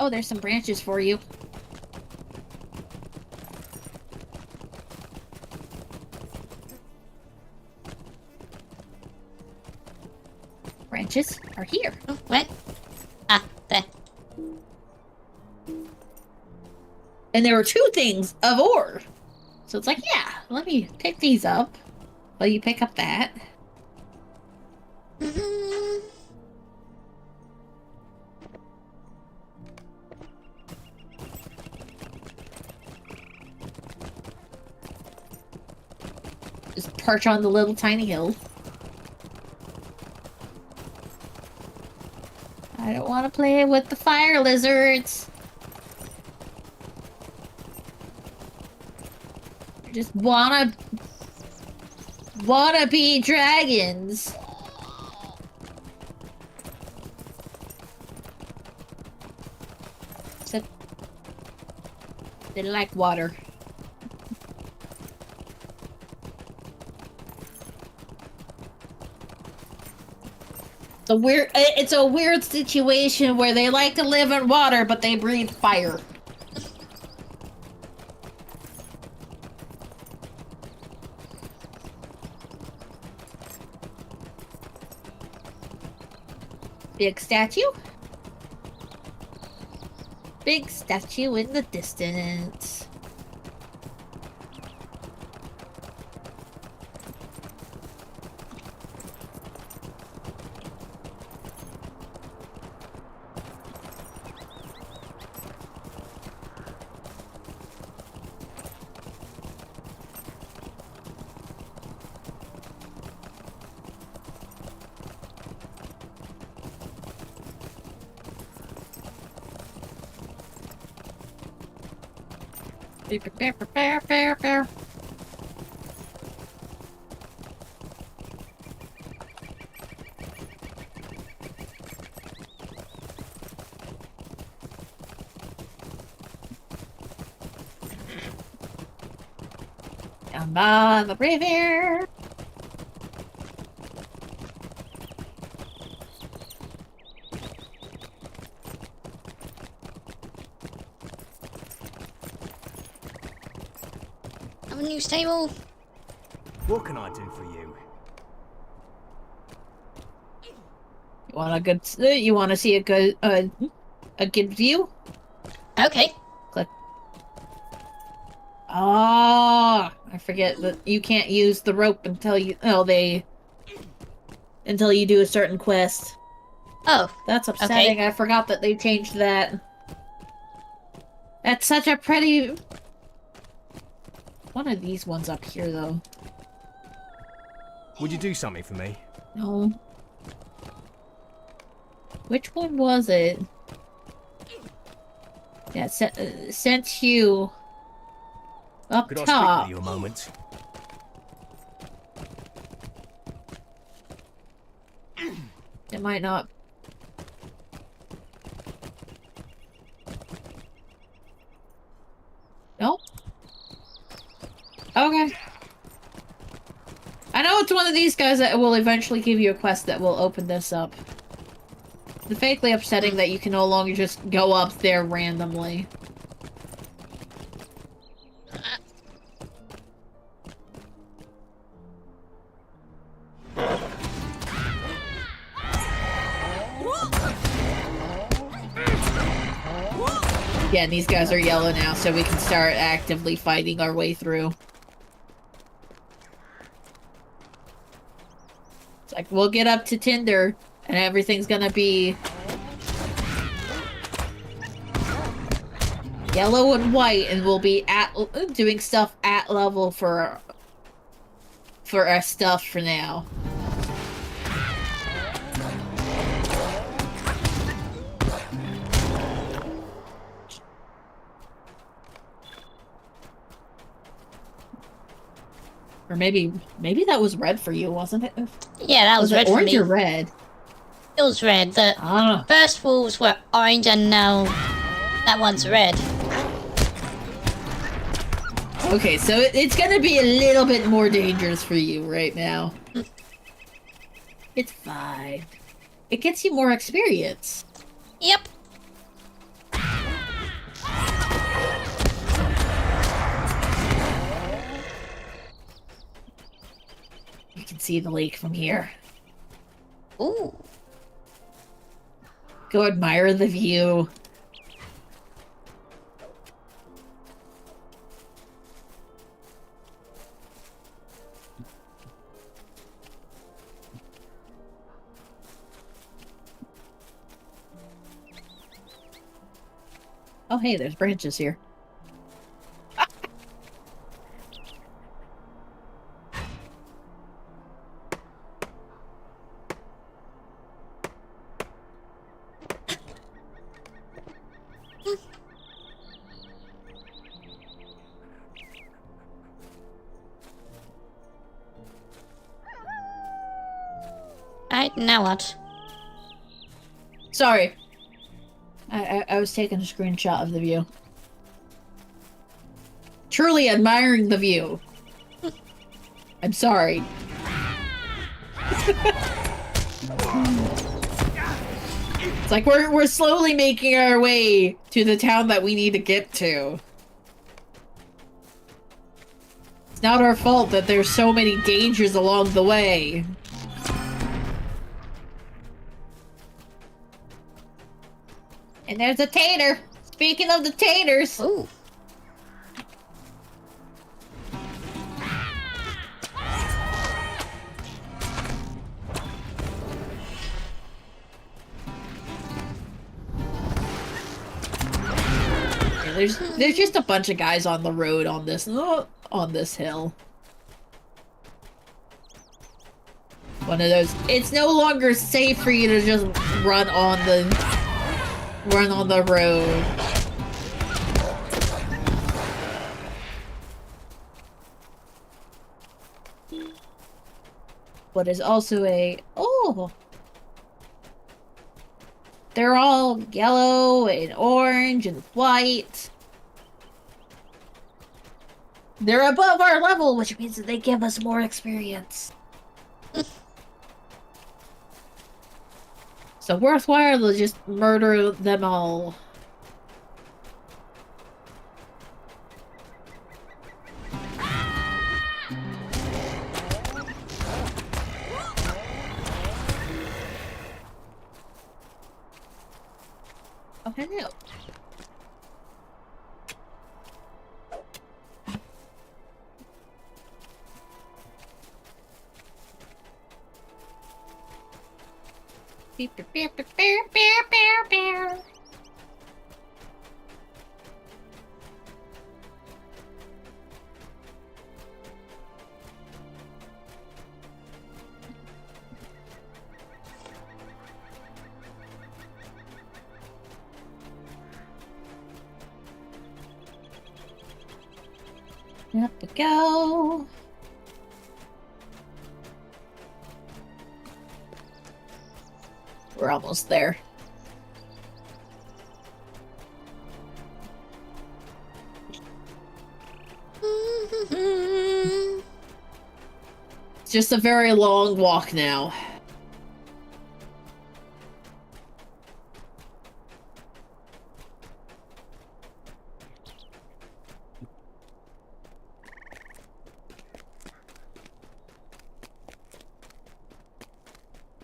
Oh, there's some branches for you. Branches are here. Oh, where? Ah, there. And there were 2 things of ore. So it's like, yeah, let me pick these up. While you pick up that. Mhm. Just perch on the little tiny hill. I don't want to play with the fire lizards. I just wanna be dragons. Except they like water. It's a weird situation where they like to live in water, but they breathe fire. Big statue? Big statue in the distance. Bear. Down by the river. Have a news table. What can I do for you? You want to see a good view? Okay. Click. Ah, I forget that you can't use the rope until you do a certain quest. Oh, That's upsetting. okay. I forgot that they changed that. That's such a pretty... One of these ones up here, though. Would you do something for me? No. Which one was it? Yeah, sent you up Could I speak top. with you a moment? It might not. Nope. Okay. I know it's one of these guys that will eventually give you a quest that will open this up. The fakely upsetting that you can no longer just go up there randomly. Yeah, and these guys are yellow now, so we can start actively fighting our way through. It's like, we'll get up to Tinder, and everything's gonna be yellow and white, and we'll be doing stuff at level for our stuff for now. Or maybe that was red for you, wasn't it? Yeah, that was red it for orange me. or red? It was red. The Ah. first wolves were orange, and now that one's red. Okay, so it's gonna be a little bit more dangerous for you right now. It's fine. It gets you more experience. Yep. see the lake from here. Ooh. Go admire the view. Oh, hey, there's branches here. Right, now what? Sorry. I was taking a screenshot of the view. Truly admiring the view. I'm sorry. It's like we're slowly making our way to the town that we need to get to. It's not our fault that there's so many dangers along the way. And there's a tater! Speaking of the taters! Ooh. Yeah, there's just a bunch of guys on the road on this hill. One of those. It's no longer safe for you to just run on the road. What is also they're all yellow and orange and white. They're above our level, which means that they give us more experience. So worthwhile to just murder them all. Oh, hello. Beep, beep, beep, beep, beep, beep, beep, beep. Up we go. We're almost there. It's just a very long walk now.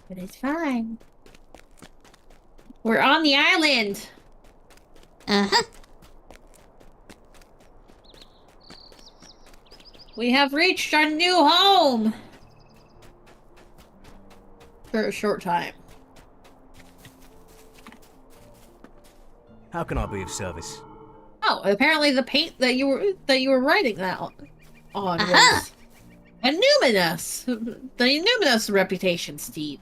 But it's fine. We're on the island. Uh-huh. We have reached our new home. For a short time. How can I be of service? Oh, apparently the paint that you were writing that on Aha! was a numinous. The numinous reputation, Steve.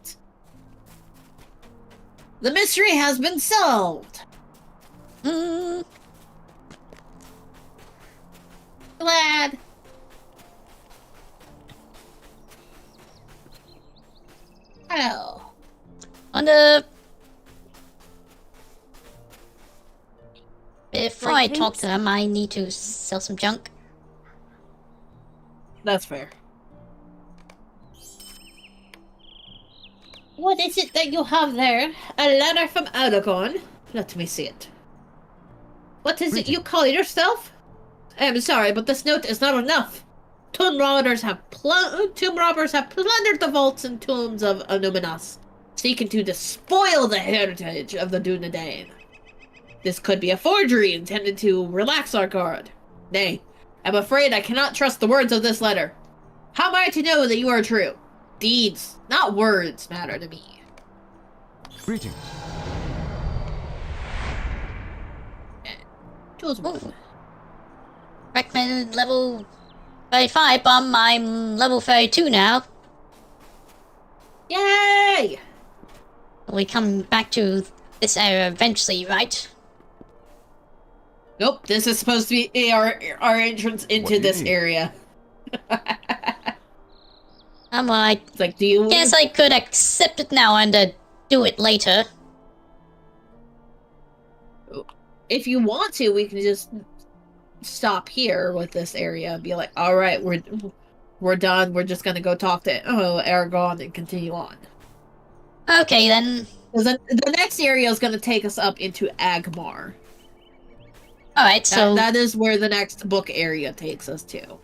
The mystery has been solved. Mm. Glad. Hello. Wonder... Before I talk to him, I need to sell some junk. That's fair. What is it that you have there? A letter from Aragorn? Let me see it. What is it you call yourself? I'm sorry, but this note is not enough. tomb robbers have plundered the vaults and tombs of Annuminas, seeking to despoil the heritage of the Dunedain. This could be a forgery intended to relax our guard. Nay, I'm afraid I cannot trust the words of this letter. How am I to know that you are true? Deeds, not words, matter to me. Greetings. Jules, Ooh. Recommended level 35, I'm level 32 now. yay! We come back to this area eventually, right? Nope, this is supposed to be our entrance What do into you this need? area. I'm like, It's like, do you guess I could accept it now and do it later. if you want to, we can just stop here with this area and be like, all right, we're done. We're just gonna go talk to Aragon and continue on. Okay then. Because the next area is gonna take us up into Agmar. Alright, so That is where the next book area takes us to.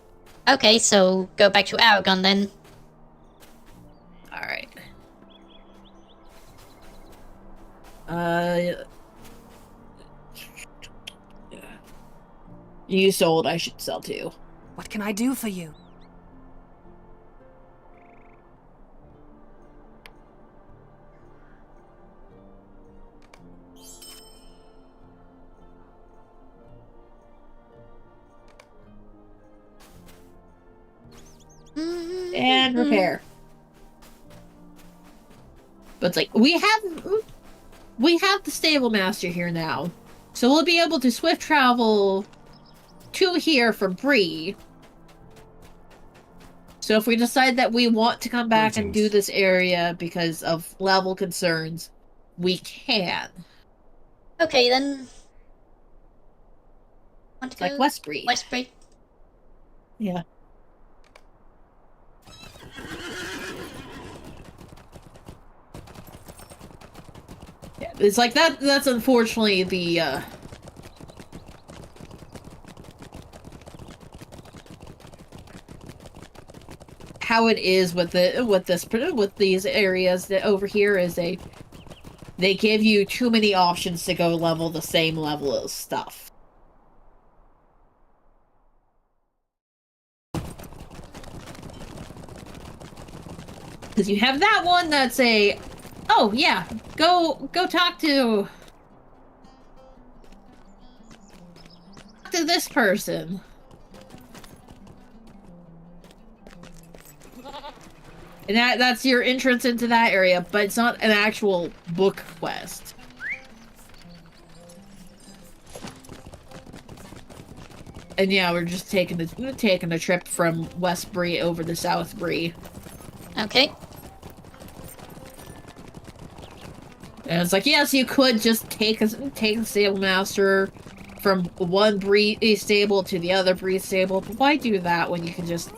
okay, so go back to Aragon then. All right. You sold. I should sell too. What can I do for you? And repair. But it's like we have the stable master here now, so we'll be able to swift travel to here for Bree. So if we decide that we want to come back and do Greetings. this area because of level concerns, we can. Okay then. Want to Like go Westbury. Westbury? Yeah. Yeah, it's like that. That's unfortunately the how it is with these areas that over here is they give you too many options to go level the same level of stuff. Because you have that one that's a, oh yeah, go talk to this person. And that's your entrance into that area, but it's not an actual book quest. And yeah, we're just taking a trip from Westbury over to Southbury. Okay. And it's like, yes, you could just take the stable master from one breed stable to the other breed stable, but why do that when you can just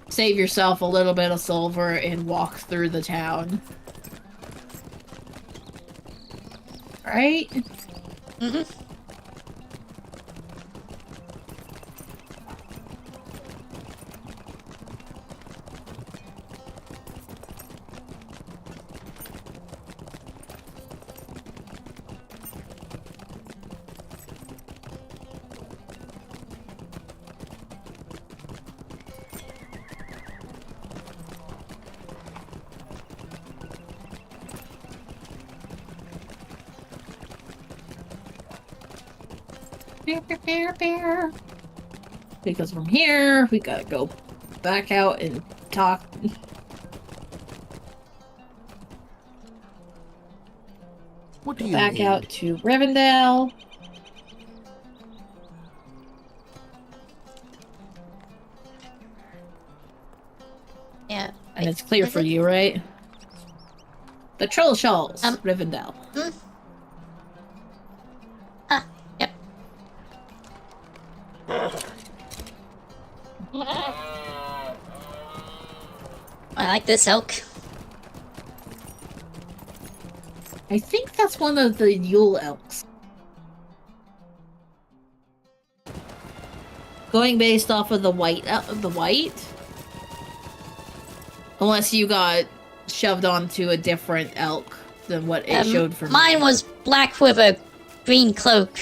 save yourself a little bit of silver and walk through the town? Right? Mm-hmm. Because from here, we gotta go back out and talk. What do you Back need? out to Rivendell. Yeah. And it's clear Is for it? you, right? The Troll Shalls, Rivendell. Ah, yep. I like this elk. I think that's one of the Yule Elks. Going based off of the white, unless you got shoved onto a different elk than what it showed for Mine me. was black with a green cloak.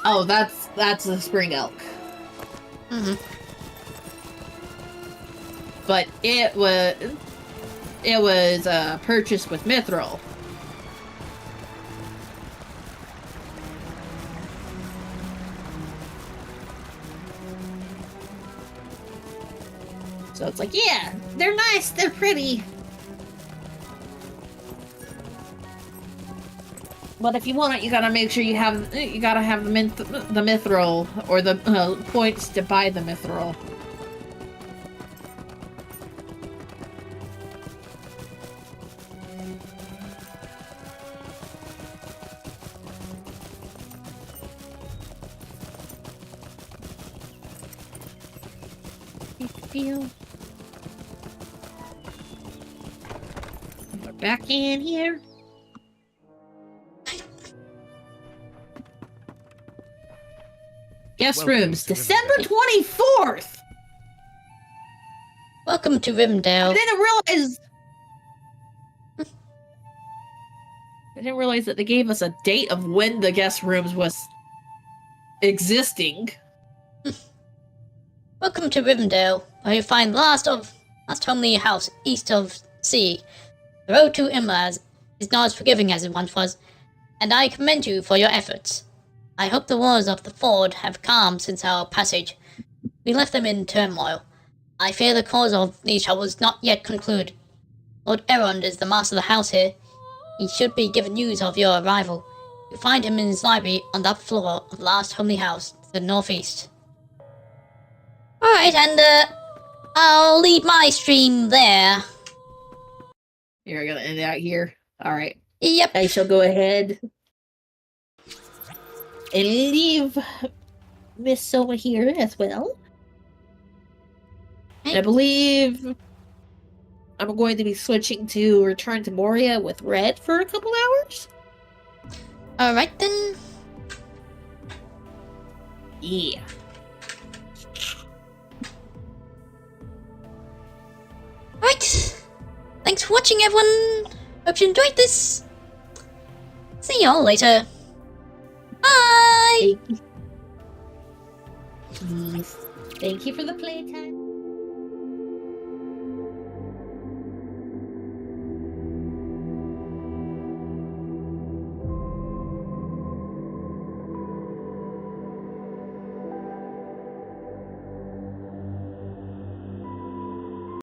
Oh, that's the spring elk. Mm-hmm. But it was purchased with mithril. So it's like, yeah, they're nice, they're pretty. But if you want it, you gotta make sure you gotta have the mithril or the points to buy the mithril. We're back in here. Guest Welcome rooms, to December 24th! Welcome to Rivendell. I didn't realize that they gave us a date of when the guest rooms was existing. Welcome to Rivendell, where you find the last homely house east of sea. The road to Imlaz is not as forgiving as it once was, and I commend you for your efforts. I hope the waters of the ford have calmed since our passage. We left them in turmoil. I fear the cause of these troubles not yet concluded. Lord Elrond is the master of the house here. He should be given news of your arrival. You find him in his library on that floor of the last homely house to the northeast. Alright, and I'll leave my stream there. You're gonna end it out here. Alright. Yep. I shall go ahead and leave Miss Soma here as well. And I believe I'm going to be switching to Return to Moria with Red for a couple hours. Alright then. Yeah. Right. Thanks for watching, everyone. Hope you enjoyed this. See y'all later. Bye. Thank you for the playtime.